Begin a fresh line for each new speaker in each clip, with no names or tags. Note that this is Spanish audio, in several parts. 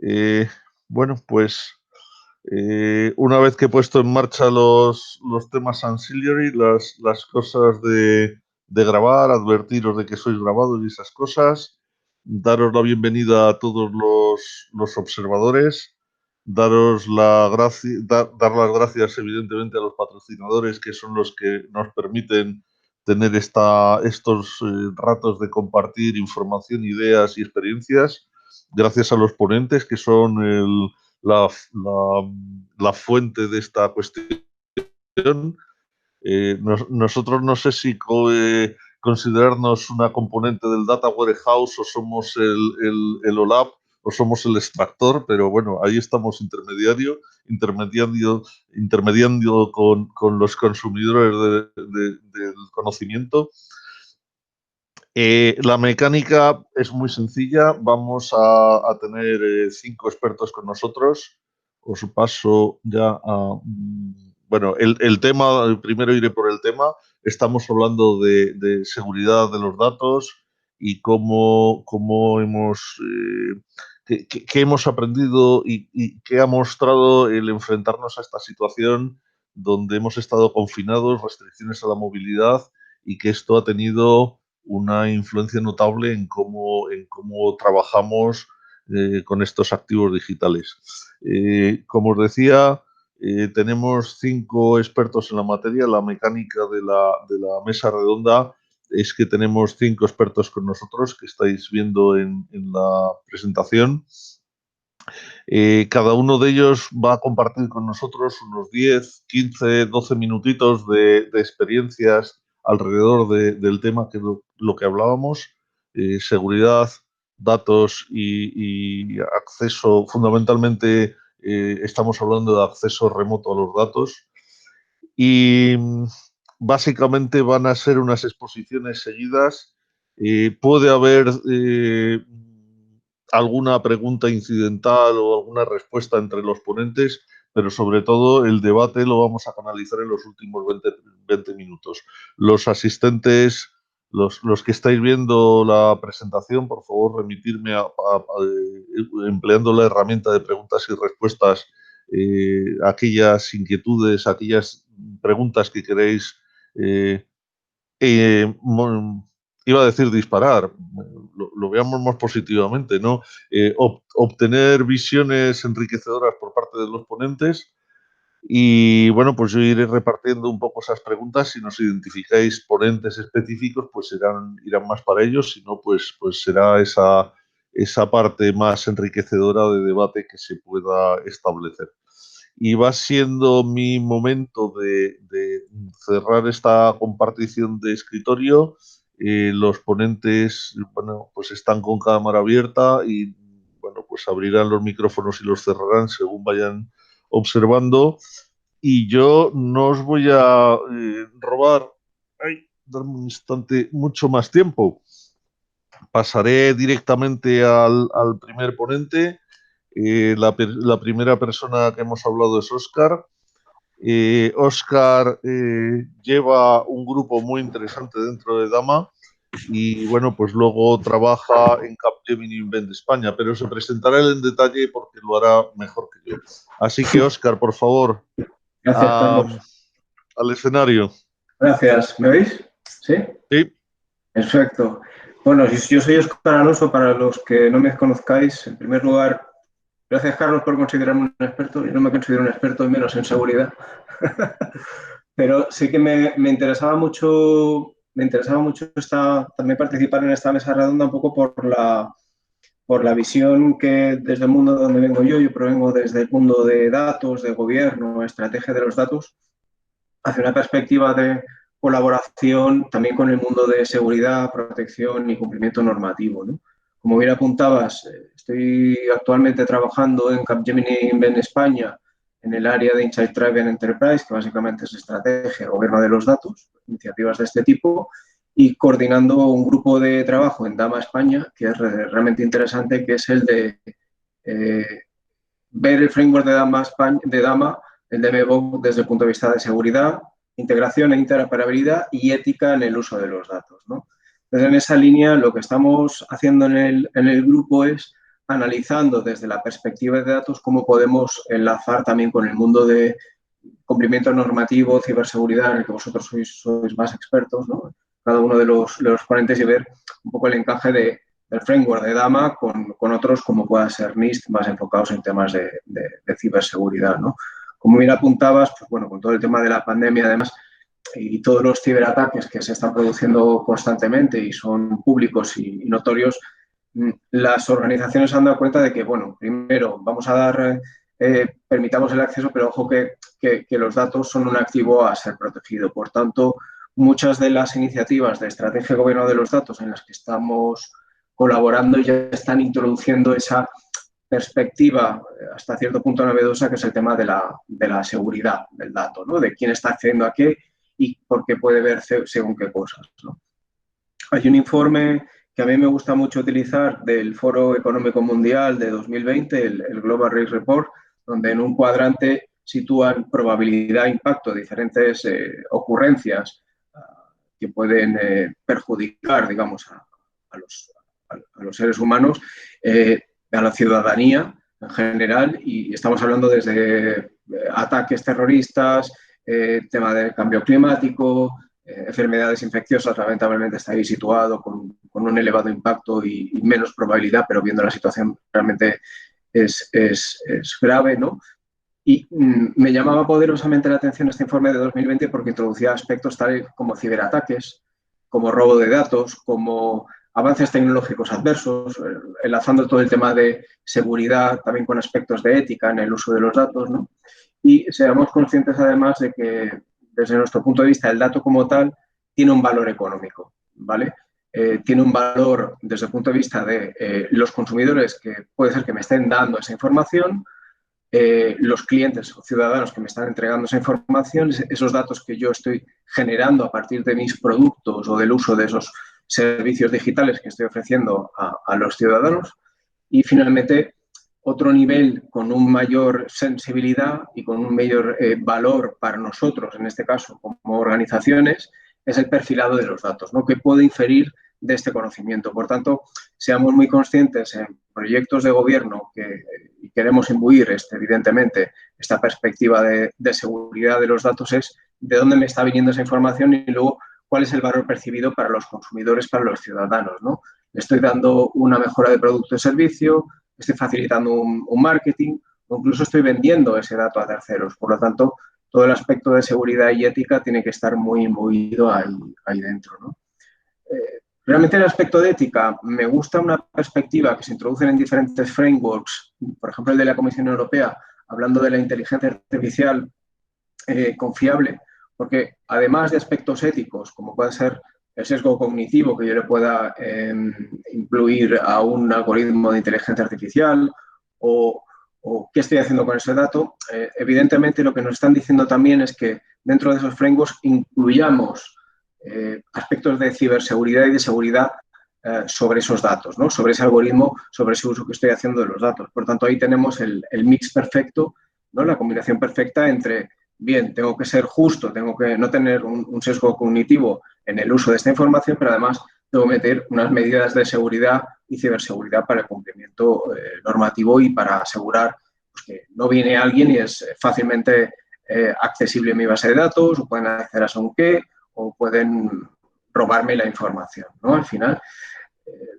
Eh, bueno, pues una vez que he puesto en marcha los temas ancillary, las cosas de grabar, advertiros de que sois grabados y esas cosas, daros la bienvenida a todos los observadores, dar las gracias evidentemente a los patrocinadores, que son los que nos permiten tener estos ratos de compartir información, ideas y experiencias. Gracias a los ponentes, que son la, la fuente de esta cuestión. Nosotros no sé si considerarnos una componente del Data Warehouse o somos el OLAP o somos el extractor, pero bueno, ahí estamos intermediando con los consumidores del conocimiento. La mecánica es muy sencilla. Vamos a tener 5 expertos con nosotros. Os paso ya a... Bueno, el tema, primero iré por el tema. Estamos hablando de seguridad de los datos y cómo hemos... qué hemos aprendido y qué ha mostrado el enfrentarnos a esta situación donde hemos estado confinados, restricciones a la movilidad, y que esto ha tenido una influencia notable en cómo trabajamos con estos activos digitales. Como os decía, tenemos 5 expertos en la materia. La mecánica de la mesa redonda es que tenemos 5 expertos con nosotros, que estáis viendo en la presentación. Cada uno de ellos va a compartir con nosotros unos 10, 15, 12 minutitos de experiencias alrededor del tema, que es lo que hablábamos: seguridad, datos y acceso. Fundamentalmente estamos hablando de acceso remoto a los datos. Y básicamente van a ser unas exposiciones seguidas. Puede haber alguna pregunta incidental o alguna respuesta entre los ponentes, pero sobre todo el debate lo vamos a canalizar en los últimos 20 minutos. Los asistentes, los que estáis viendo la presentación, por favor, remitirme empleando la herramienta de preguntas y respuestas, aquellas inquietudes, aquellas preguntas que queréis, eh, iba a decir disparar, lo veamos más positivamente, ¿no? Obtener visiones enriquecedoras por parte de los ponentes. Y bueno, pues yo iré repartiendo un poco esas preguntas. Si nos identificáis ponentes específicos, pues irán más para ellos. Si no, pues será esa parte más enriquecedora de debate que se pueda establecer. Y va siendo mi momento de cerrar esta compartición de escritorio. Los ponentes, bueno, pues están con cámara abierta y, bueno, pues abrirán los micrófonos y los cerrarán según vayan observando. Y yo no os voy a robar, darme un instante, mucho más tiempo. Pasaré directamente al primer ponente. La primera persona que hemos hablado es Óscar. Óscar lleva un grupo muy interesante dentro de Dama y, bueno, pues luego trabaja en Capgemini Invent España, pero se presentará él en detalle porque lo hará mejor que yo. Así que, Óscar, por favor,
Gracias, Carlos.
al escenario.
Gracias. ¿Me oís? ¿Sí?
Sí.
Perfecto. Bueno, yo soy Óscar Alonso, para los que no me conozcáis. En primer lugar, gracias, Carlos, por considerarme un experto. Yo no me considero un experto, y menos en seguridad. Pero sí que me interesaba mucho también participar en esta mesa redonda, un poco por la visión que desde el mundo donde vengo yo provengo desde el mundo de datos, de gobierno, estrategia de los datos, hacia una perspectiva de colaboración también con el mundo de seguridad, protección y cumplimiento normativo, ¿no? Como bien apuntabas, estoy actualmente trabajando en Capgemini Invent España en el área de Insight Driven Enterprise, que básicamente es estrategia, gobierno de los datos, iniciativas de este tipo, y coordinando un grupo de trabajo en Dama España, que es realmente interesante, que es el de ver el framework de Dama, el DMBOK, desde el punto de vista de seguridad, integración e interoperabilidad y ética en el uso de los datos, ¿no? Entonces, en esa línea, lo que estamos haciendo en el grupo es analizando desde la perspectiva de datos cómo podemos enlazar también con el mundo de cumplimiento normativo, ciberseguridad, en el que vosotros sois más expertos, ¿no? Cada uno de los ponentes, y ver un poco el encaje del framework de DAMA con otros como pueda ser NIST, más enfocados en temas de ciberseguridad, ¿no? Como bien apuntabas, pues bueno, con todo el tema de la pandemia, además, y todos los ciberataques que se están produciendo constantemente y son públicos y notorios, las organizaciones se han dado cuenta de que, bueno, primero vamos a dar, permitamos el acceso, pero ojo que los datos son un activo a ser protegido. Por tanto, muchas de las iniciativas de estrategia de gobierno de los datos en las que estamos colaborando ya están introduciendo esa perspectiva hasta cierto punto novedosa, que es el tema de la seguridad del dato, ¿no? De quién está accediendo a qué y por qué puede ver según qué cosas, ¿no? Hay un informe que a mí me gusta mucho utilizar del Foro Económico Mundial de 2020, el Global Risk Report, donde en un cuadrante sitúan probabilidad e impacto de diferentes ocurrencias que pueden perjudicar, digamos, a los seres humanos, a la ciudadanía en general, y estamos hablando desde ataques terroristas, tema del cambio climático, enfermedades infecciosas, lamentablemente está ahí situado con un elevado impacto y menos probabilidad, pero viendo la situación realmente es grave, ¿no? Y me llamaba poderosamente la atención este informe de 2020 porque introducía aspectos tales como ciberataques, como robo de datos, como avances tecnológicos adversos, enlazando todo el tema de seguridad también con aspectos de ética en el uso de los datos, ¿no? Y seamos conscientes además de que desde nuestro punto de vista el dato como tal tiene un valor económico, ¿vale? Tiene un valor desde el punto de vista de los consumidores, que puede ser que me estén dando esa información, los clientes o ciudadanos que me están entregando esa información, esos datos que yo estoy generando a partir de mis productos o del uso de esos servicios digitales que estoy ofreciendo a los ciudadanos, y finalmente otro nivel con un mayor sensibilidad y con un mayor valor para nosotros, en este caso como organizaciones, es el perfilado de los datos, ¿no? ¿Qué puede inferir de este conocimiento? Por tanto, seamos muy conscientes en proyectos de gobierno que queremos imbuir, evidentemente, esta perspectiva de seguridad de los datos, es de dónde me está viniendo esa información y luego cuál es el valor percibido para los consumidores, para los ciudadanos, ¿no? Le estoy dando una mejora de producto y servicio, estoy facilitando un marketing o incluso estoy vendiendo ese dato a terceros. Por lo tanto, todo el aspecto de seguridad y ética tiene que estar muy imbuido ahí dentro, ¿no? Realmente en el aspecto de ética me gusta una perspectiva que se introduce en diferentes frameworks, por ejemplo el de la Comisión Europea, hablando de la inteligencia artificial confiable, porque además de aspectos éticos, como puede ser el sesgo cognitivo que yo le pueda incluir a un algoritmo de inteligencia artificial o qué estoy haciendo con ese dato, evidentemente lo que nos están diciendo también es que dentro de esos frameworks incluyamos aspectos de ciberseguridad y de seguridad sobre esos datos, ¿no? Sobre ese algoritmo, sobre ese uso que estoy haciendo de los datos. Por tanto, ahí tenemos el mix perfecto, ¿no? La combinación perfecta entre, bien, tengo que ser justo, tengo que no tener un sesgo cognitivo en el uso de esta información, pero además debo meter unas medidas de seguridad y ciberseguridad para el cumplimiento normativo y para asegurar pues, que no viene alguien y es fácilmente accesible mi base de datos, o pueden acceder a según qué, o pueden robarme la información, ¿no? Al final,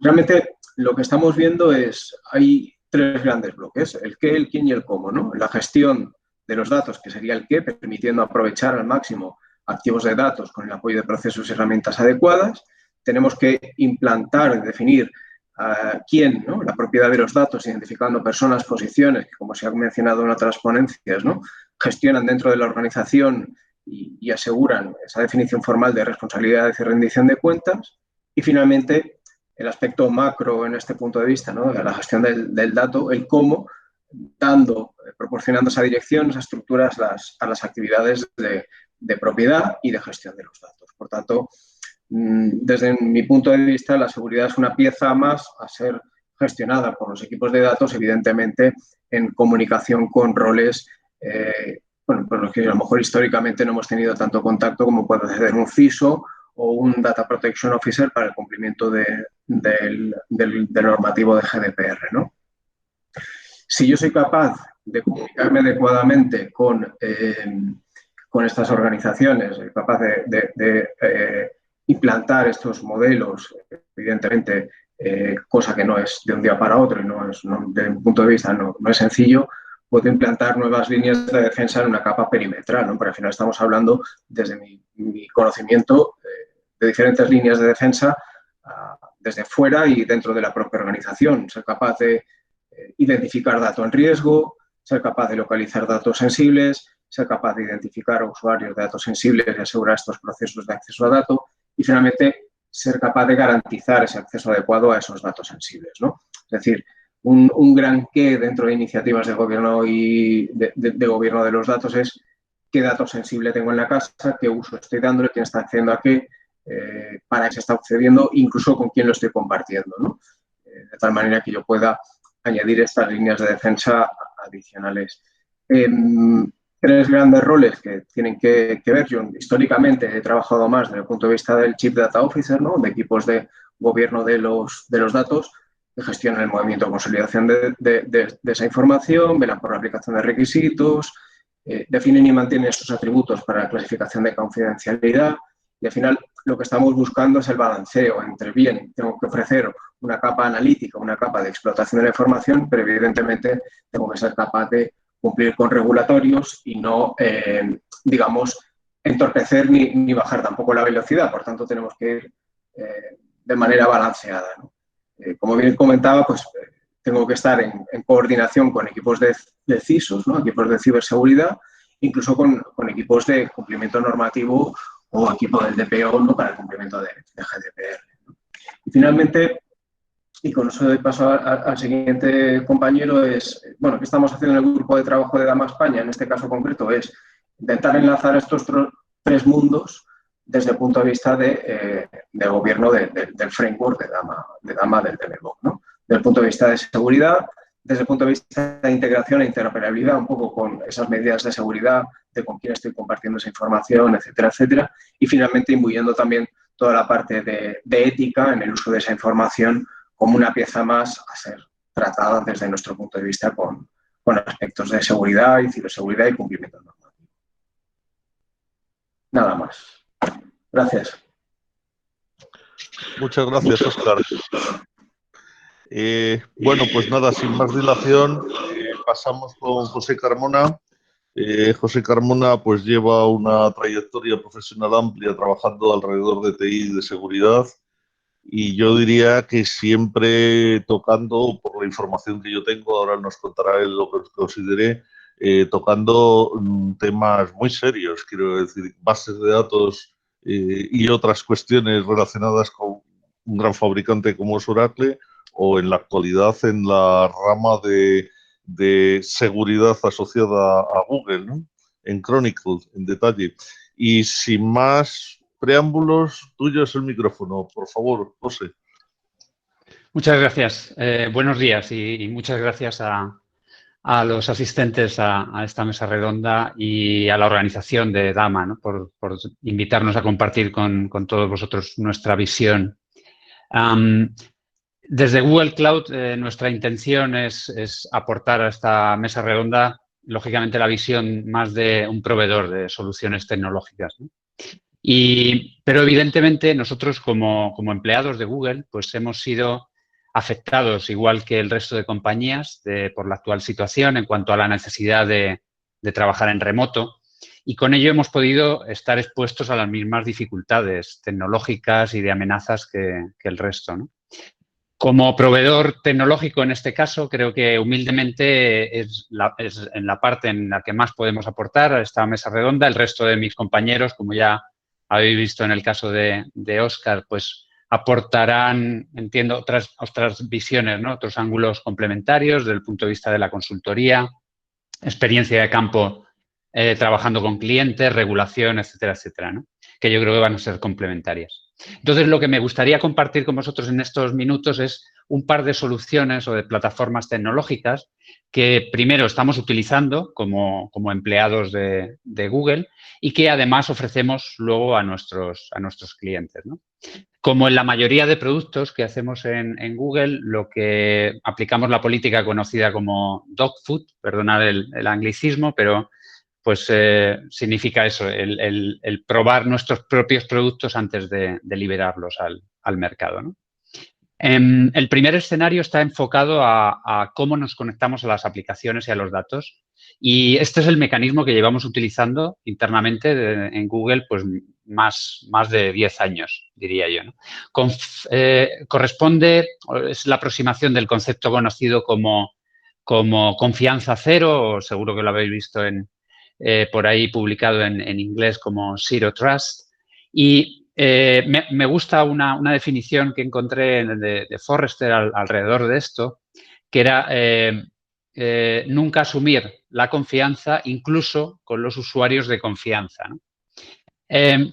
realmente lo que estamos viendo es, hay tres grandes bloques, el qué, el quién y el cómo, ¿no? La gestión de los datos, que sería el qué, permitiendo aprovechar al máximo activos de datos con el apoyo de procesos y herramientas adecuadas. Tenemos que implantar, definir quién, ¿no? La propiedad de los datos, identificando personas, posiciones, que como se ha mencionado en otras ponencias, ¿no? Gestionan dentro de la organización y aseguran esa definición formal de responsabilidades y rendición de cuentas. Y finalmente, el aspecto macro en este punto de vista, ¿no? De la gestión del dato, el cómo, proporcionando esa dirección, esas estructuras a las actividades de propiedad y de gestión de los datos. Por tanto, desde mi punto de vista, la seguridad es una pieza más a ser gestionada por los equipos de datos, evidentemente en comunicación con roles bueno, con los que a lo mejor históricamente no hemos tenido tanto contacto como puede ser un CISO o un Data Protection Officer para el cumplimiento del normativo de GDPR, ¿no? Si yo soy capaz de comunicarme adecuadamente con estas organizaciones, capaz de implantar estos modelos, evidentemente, cosa que no es de un día para otro y desde mi punto de vista no es sencillo, puedo implantar nuevas líneas de defensa en una capa perimetral, ¿no? Porque al final estamos hablando, desde mi conocimiento, de diferentes líneas de defensa desde fuera y dentro de la propia organización. Ser capaz de identificar datos en riesgo, ser capaz de localizar datos sensibles, ser capaz de identificar a usuarios de datos sensibles y asegurar estos procesos de acceso a datos y, finalmente, ser capaz de garantizar ese acceso adecuado a esos datos sensibles, ¿no? Es decir, un gran qué dentro de iniciativas de gobierno y de gobierno de los datos es qué datos sensibles tengo en la casa, qué uso estoy dándole, quién está accediendo a qué, para qué se está accediendo, incluso con quién lo estoy compartiendo, ¿no? De tal manera que yo pueda añadir estas líneas de defensa adicionales. Tres grandes roles que tienen que ver. Yo históricamente he trabajado más desde el punto de vista del Chief Data Officer, ¿no? De equipos de gobierno de los datos, que gestionan el movimiento de consolidación de esa información, velan por la aplicación de requisitos, definen y mantienen esos atributos para la clasificación de confidencialidad y, al final, lo que estamos buscando es el balanceo entre, bien, tengo que ofrecer una capa analítica, una capa de explotación de la información, pero evidentemente tengo que ser capaz de cumplir con regulatorios y no, digamos, entorpecer ni bajar tampoco la velocidad. Por tanto, tenemos que ir de manera balanceada, ¿no? Como bien comentaba, pues tengo que estar en coordinación con equipos de CISOs, ¿no? Equipos de ciberseguridad, incluso con equipos de cumplimiento normativo o equipo del DPO, ¿no? Para el cumplimiento de GDPR, ¿no? Y, finalmente, y con eso doy paso al siguiente compañero, bueno, ¿qué estamos haciendo en el grupo de trabajo de DAMA España? En este caso concreto es intentar enlazar estos tres mundos desde el punto de vista de gobierno del framework de DAMA del DMBOK, ¿no? Desde el punto de vista de seguridad, desde el punto de vista de integración e interoperabilidad, un poco con esas medidas de seguridad, de con quién estoy compartiendo esa información, etcétera, etcétera, y, finalmente, imbuyendo también toda la parte de ética en el uso de esa información como una pieza más a ser tratada desde nuestro punto de vista con aspectos de seguridad y ciberseguridad y cumplimiento normativo. Nada más. Gracias.
Muchas gracias, Óscar. Bueno, pues nada, sin más dilación, pasamos con José Carmona. José Carmona pues lleva una trayectoria profesional amplia trabajando alrededor de TI y de seguridad, y yo diría que siempre tocando, por la información que yo tengo, ahora nos contará él lo que considere, tocando temas muy serios, quiero decir, bases de datos y otras cuestiones relacionadas con un gran fabricante como es Oracle, o en la actualidad en la rama de seguridad asociada a Google, ¿no? En Chronicle, en detalle. Y sin más preámbulos, tuyo es el micrófono, por favor, José.
Muchas gracias. Buenos días y muchas gracias a los asistentes a esta mesa redonda y a la organización de DAMA, ¿no? por invitarnos a compartir con todos vosotros nuestra visión. Desde Google Cloud, nuestra intención es aportar a esta mesa redonda, lógicamente, la visión más de un proveedor de soluciones tecnológicas, ¿no? Pero, evidentemente, nosotros como empleados de Google, pues hemos sido afectados, igual que el resto de compañías, por la actual situación en cuanto a la necesidad de trabajar en remoto, y con ello hemos podido estar expuestos a las mismas dificultades tecnológicas y de amenazas que el resto, ¿no? Como proveedor tecnológico, en este caso, creo que humildemente es en la parte en la que más podemos aportar a esta mesa redonda. El resto de mis compañeros, como ya habéis visto en el caso de Óscar, pues aportarán, entiendo, otras visiones, ¿no? Otros ángulos complementarios desde el punto de vista de la consultoría, experiencia de campo trabajando con clientes, regulación, etcétera, etcétera, ¿no? Que yo creo que van a ser complementarias. Entonces, lo que me gustaría compartir con vosotros en estos minutos es un par de soluciones o de plataformas tecnológicas que primero estamos utilizando como empleados de Google y que además ofrecemos luego a nuestros clientes, ¿no? Como en la mayoría de productos que hacemos en Google, lo que aplicamos la política conocida como dog food, perdonad el anglicismo, pero pues significa eso, el probar nuestros propios productos antes de liberarlos al mercado, ¿no? El primer escenario está enfocado a cómo nos conectamos a las aplicaciones y a los datos. Y este es el mecanismo que llevamos utilizando internamente en Google pues más de 10 años, diría yo, ¿no? Corresponde, es la aproximación del concepto conocido como confianza cero, o seguro que lo habéis visto por ahí publicado en inglés como Zero Trust. Y me gusta una definición que encontré de Forrester alrededor de esto, que era nunca asumir la confianza incluso con los usuarios de confianza, ¿no?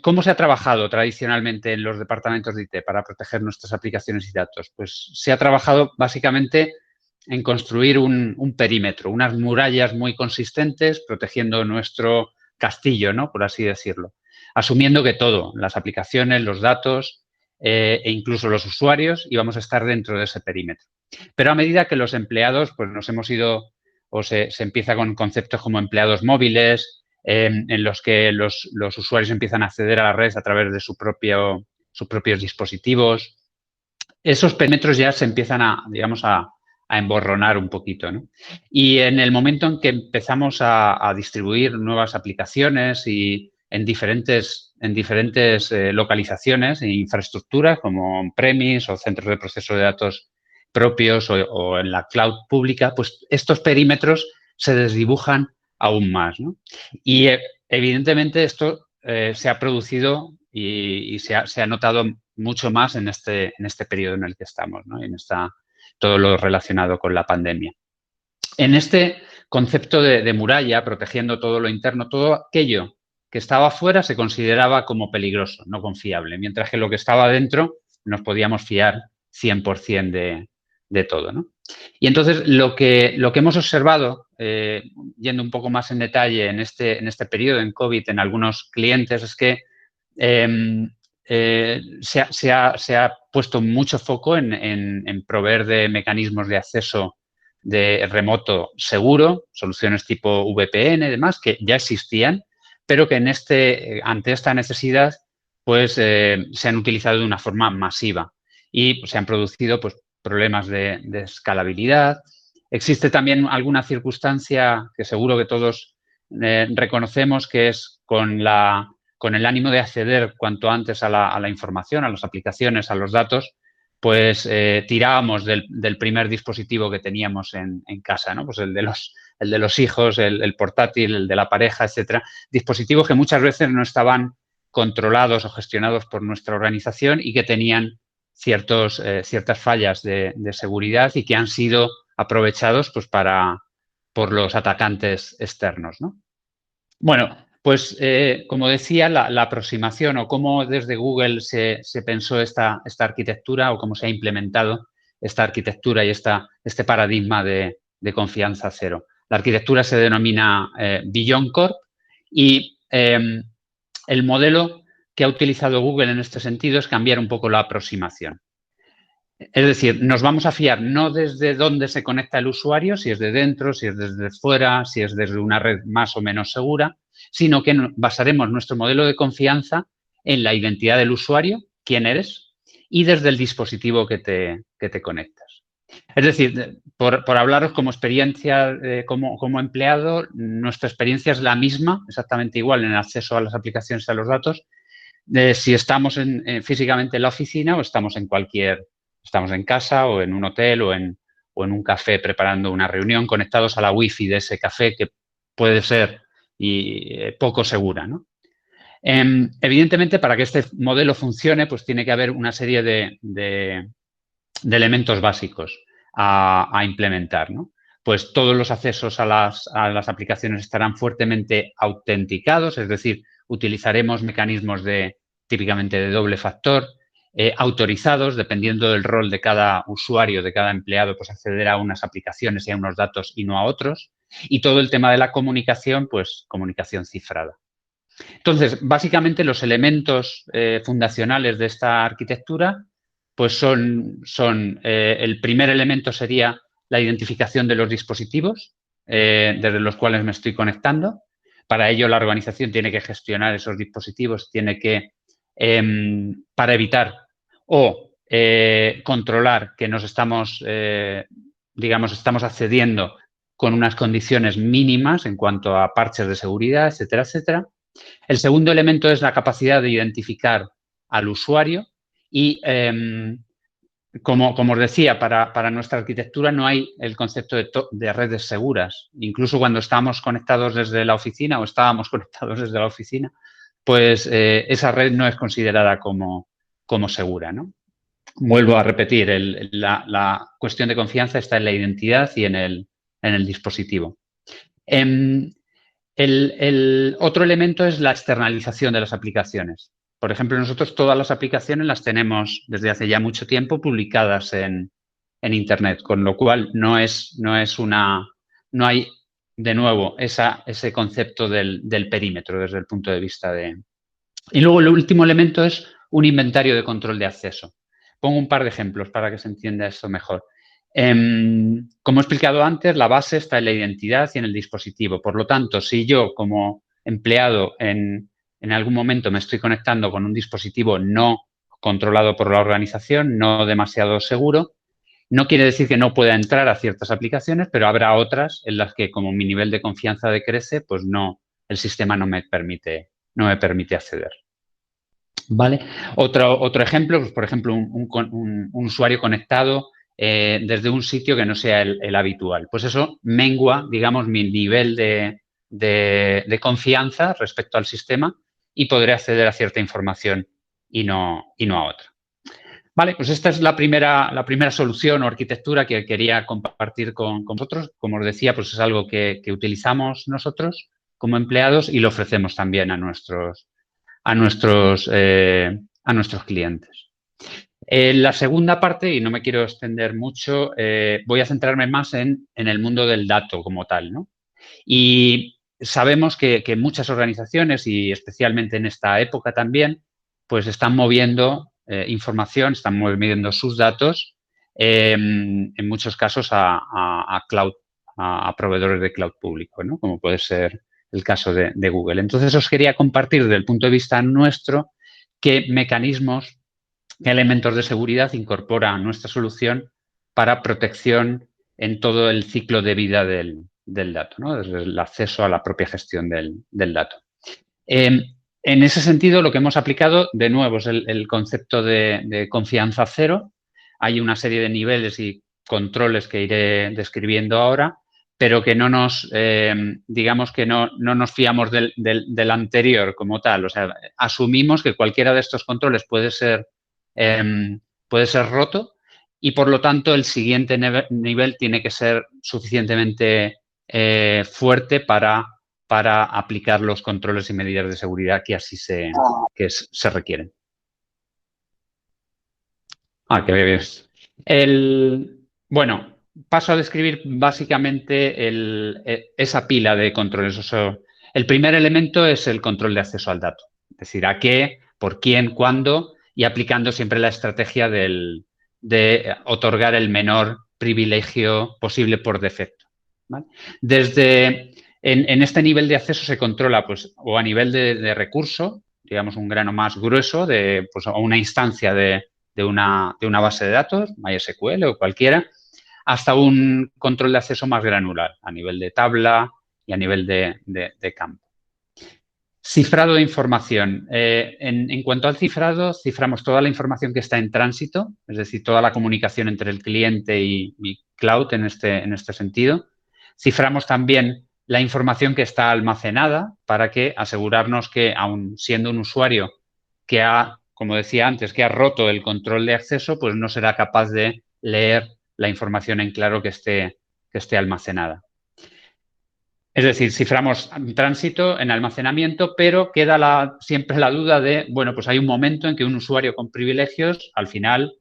¿Cómo se ha trabajado tradicionalmente en los departamentos de IT para proteger nuestras aplicaciones y datos? Pues se ha trabajado básicamente en construir un perímetro, unas murallas muy consistentes protegiendo nuestro castillo, ¿no? Por así decirlo. Asumiendo que todo, las aplicaciones, los datos e incluso los usuarios íbamos a estar dentro de ese perímetro. Pero a medida que los empleados, pues nos hemos ido, o se empieza con conceptos como empleados móviles, en los que los usuarios empiezan a acceder a la red a través de sus propios dispositivos. Esos perímetros ya se empiezan a emborronar un poquito, ¿no? Y en el momento en que empezamos a distribuir nuevas aplicaciones y en diferentes localizaciones e infraestructuras como on-premise o centros de proceso de datos propios o en la cloud pública, pues estos perímetros se desdibujan aún más, ¿no? Y evidentemente esto se ha producido y se ha notado mucho más en este periodo en el que estamos, ¿no? En todo lo relacionado con la pandemia. En este concepto de muralla, protegiendo todo lo interno, todo aquello que estaba fuera se consideraba como peligroso, no confiable, mientras que lo que estaba dentro nos podíamos fiar 100% de todo, ¿no? Y entonces lo que hemos observado, yendo un poco más en detalle en este periodo en COVID en algunos clientes, es que se ha puesto mucho foco en proveer de mecanismos de acceso de remoto seguro, soluciones tipo VPN y demás, que ya existían, pero que ante esta necesidad pues se han utilizado de una forma masiva y se han producido pues problemas de escalabilidad. Existe también alguna circunstancia que seguro que todos reconocemos, que es con el ánimo de acceder cuanto antes a la información, a las aplicaciones, a los datos, pues tirábamos del primer dispositivo que teníamos en casa, ¿no? Pues el de los hijos, el portátil, el de la pareja, etcétera. Dispositivos que muchas veces no estaban controlados o gestionados por nuestra organización y que tenían ciertas fallas de seguridad y que han sido aprovechados pues por los atacantes externos, ¿no? Bueno, pues como decía, la aproximación o cómo desde Google se pensó esta arquitectura o cómo se ha implementado esta arquitectura y este paradigma de confianza cero. La arquitectura se denomina Beyond Corp y el modelo que ha utilizado Google en este sentido es cambiar un poco la aproximación. Es decir, nos vamos a fiar no desde dónde se conecta el usuario, si es de dentro, si es desde fuera, si es desde una red más o menos segura, sino que basaremos nuestro modelo de confianza en la identidad del usuario, quién eres, y desde el dispositivo que te conectas. Es decir, por hablaros como experiencia como empleado, nuestra experiencia es la misma, exactamente igual en el acceso a las aplicaciones y a los datos, si estamos físicamente en la oficina o estamos en casa o en un hotel o en un café preparando una reunión, conectados a la wifi de ese café que puede ser poco segura, ¿no? Evidentemente, para que este modelo funcione, pues tiene que haber una serie de elementos básicos a implementar, ¿no? Pues todos los accesos a las aplicaciones estarán fuertemente autenticados, es decir, utilizaremos mecanismos de típicamente de doble factor, autorizados, dependiendo del rol de cada usuario, de cada empleado, pues acceder a unas aplicaciones y a unos datos y no a otros. Y todo el tema de la comunicación, pues comunicación cifrada. Entonces, básicamente los elementos fundacionales de esta arquitectura, pues son el primer elemento sería la identificación de los dispositivos desde los cuales me estoy conectando. Para ello, la organización tiene que gestionar esos dispositivos, tiene que, para evitar o controlar que nos estamos, estamos accediendo con unas condiciones mínimas en cuanto a parches de seguridad, etcétera, etcétera. El segundo elemento es la capacidad de identificar al usuario y, como os decía, para nuestra arquitectura no hay el concepto de redes seguras. Incluso cuando estamos conectados desde la oficina o estábamos conectados desde la oficina, pues esa red no es considerada como segura, ¿no? Vuelvo a repetir, la cuestión de confianza está en la identidad y en el dispositivo. El otro elemento es la externalización de las aplicaciones. Por ejemplo, nosotros todas las aplicaciones las tenemos desde hace ya mucho tiempo publicadas en Internet, con lo cual no hay, de nuevo, ese concepto del perímetro desde el punto de vista de... Y luego el último elemento es un inventario de control de acceso. Pongo un par de ejemplos para que se entienda esto mejor. Como he explicado antes, la base está en la identidad y en el dispositivo. Por lo tanto, si yo como empleado en algún momento me estoy conectando con un dispositivo no controlado por la organización, no demasiado seguro, no quiere decir que no pueda entrar a ciertas aplicaciones, pero habrá otras en las que, como mi nivel de confianza decrece, pues no, el sistema no me permite acceder. ¿Vale? Otro ejemplo, pues, por ejemplo, un usuario conectado desde un sitio que no sea el habitual. Pues eso mengua, digamos, mi nivel de confianza respecto al sistema y podré acceder a cierta información y no a otra. Vale, pues esta es la primera solución o arquitectura que quería compartir con vosotros. Como os decía, pues es algo que utilizamos nosotros como empleados y lo ofrecemos también a nuestros clientes. La segunda parte, y no me quiero extender mucho, voy a centrarme más en el mundo del dato como tal, ¿no? Y sabemos que muchas organizaciones, y especialmente en esta época también, pues están moviendo información, están moviendo sus datos, en muchos casos a cloud, a proveedores de cloud público, ¿no? Como puede ser el caso de Google. Entonces, os quería compartir desde el punto de vista nuestro qué mecanismos, qué elementos de seguridad incorpora nuestra solución para protección en todo el ciclo de vida del dato, ¿no? Desde el acceso a la propia gestión del dato. En ese sentido, lo que hemos aplicado, de nuevo, es el concepto de confianza cero. Hay una serie de niveles y controles que iré describiendo ahora, pero que no nos, digamos que no nos fiamos del anterior como tal. O sea, asumimos que cualquiera de estos controles puede ser roto y, por lo tanto, el siguiente nivel tiene que ser suficientemente fuerte para aplicar los controles y medidas de seguridad que así se requieren. Que ves. Bueno, paso a describir básicamente esa pila de controles. O sea, el primer elemento es el control de acceso al dato. Es decir, a qué, por quién, cuándo, y aplicando siempre la estrategia de otorgar el menor privilegio posible por defecto, ¿vale? En este nivel de acceso se controla, pues, o a nivel de recurso, digamos un grano más grueso, pues, a una instancia de una base de datos, MySQL o cualquiera, hasta un control de acceso más granular, a nivel de tabla y a nivel de campo. Cifrado de información. En cuanto al cifrado, ciframos toda la información que está en tránsito, es decir, toda la comunicación entre el cliente y cloud en este sentido. Ciframos también la información que está almacenada para asegurarnos que, aun siendo un usuario que ha, como decía antes, que ha roto el control de acceso, pues no será capaz de leer la información en claro que esté almacenada. Es decir, ciframos en tránsito, en almacenamiento, pero queda siempre la duda de, bueno, pues hay un momento en que un usuario con privilegios al final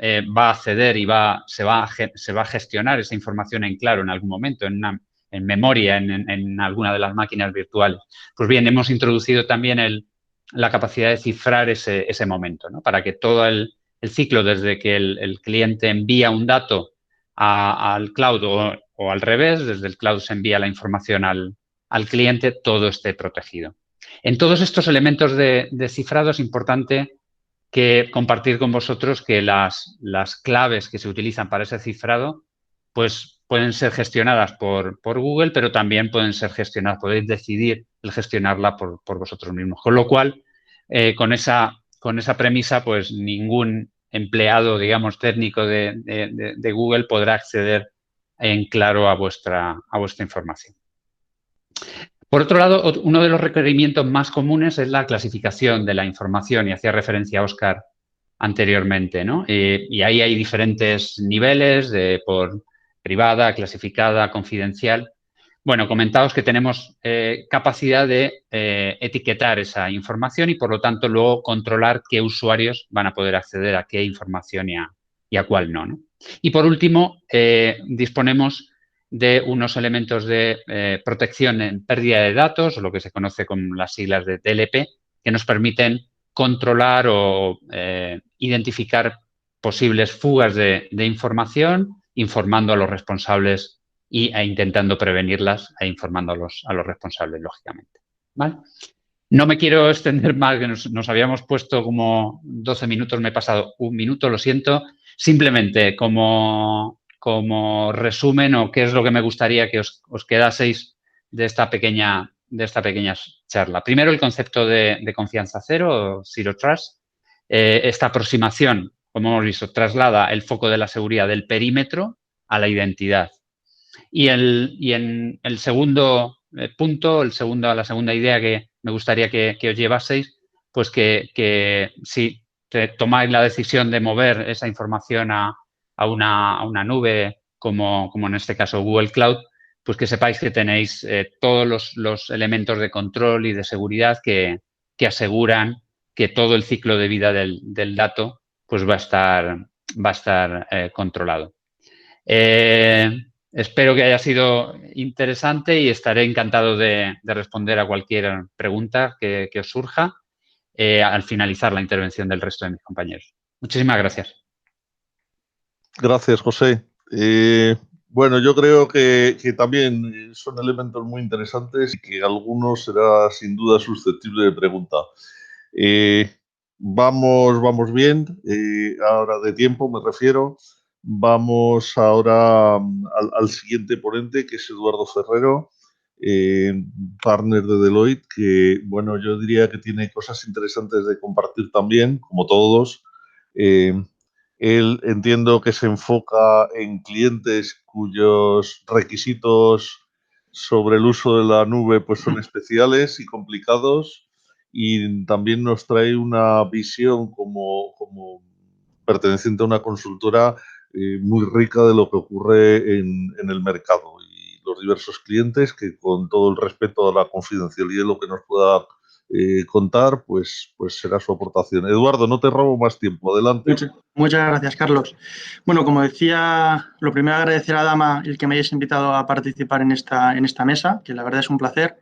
va a acceder y se va a gestionar esa información en claro en algún momento, en memoria, en alguna de las máquinas virtuales. Pues bien, hemos introducido también la capacidad de cifrar ese momento, ¿no? Para que todo el ciclo, desde que el cliente envía un dato al cloud o al revés, desde el cloud se envía la información al cliente, todo esté protegido. En todos estos elementos de cifrado es importante compartir con vosotros que las claves que se utilizan para ese cifrado pues pueden ser gestionadas por Google, pero también pueden ser gestionadas, podéis decidir el gestionarla por vosotros mismos. Con lo cual, con esa premisa, pues ningún empleado, digamos, técnico de Google podrá acceder en claro a vuestra información. Por otro lado, uno de los requerimientos más comunes es la clasificación de la información, y hacía referencia a Óscar anteriormente, ¿no? Y ahí hay diferentes niveles por privada, clasificada, confidencial. Bueno, comentaos que tenemos capacidad de etiquetar esa información y, por lo tanto, luego controlar qué usuarios van a poder acceder a qué información y a cuál no, ¿no? Y, por último, disponemos de unos elementos de protección en pérdida de datos, o lo que se conoce con las siglas de DLP, que nos permiten controlar o identificar posibles fugas de información, informando a los responsables e intentando prevenirlas e informando a los responsables, lógicamente. ¿Vale? No me quiero extender más, que nos habíamos puesto como 12 minutos, me he pasado un minuto, lo siento. Simplemente como resumen, o qué es lo que me gustaría que os quedaseis de esta pequeña charla. Primero, el concepto de confianza cero, o Zero Trust. Esta aproximación, como hemos visto, traslada el foco de la seguridad del perímetro a la identidad. Y en el segundo punto, la segunda idea que me gustaría que os llevaseis, pues que si tomáis la decisión de mover esa información a una nube, como en este caso Google Cloud, pues que sepáis que tenéis todos los elementos de control y de seguridad que aseguran que todo el ciclo de vida del dato pues va a estar controlado. Espero que haya sido interesante y estaré encantado de responder a cualquier pregunta que os surja al finalizar la intervención del resto de mis compañeros. Muchísimas gracias.
Gracias, José. Bueno, yo creo que también son elementos muy interesantes y que algunos será sin duda susceptible de pregunta. Vamos bien, ahora de tiempo me refiero. Vamos ahora al siguiente ponente, que es Eduardo Ferrero, partner de Deloitte, que, bueno, yo diría que tiene cosas interesantes de compartir también, como todos. Él entiendo que se enfoca en clientes cuyos requisitos sobre el uso de la nube pues son especiales y complicados, y también nos trae una visión como perteneciente a una consultora muy rica de lo que ocurre en el mercado y los diversos clientes, que con todo el respeto a la confidencialidad y lo que nos pueda contar, pues será su aportación. Eduardo, no te robo más tiempo, adelante.
Muchas gracias, Carlos. Bueno, como decía, lo primero agradecer a Dama el que me hayáis invitado a participar en esta mesa, que la verdad es un placer.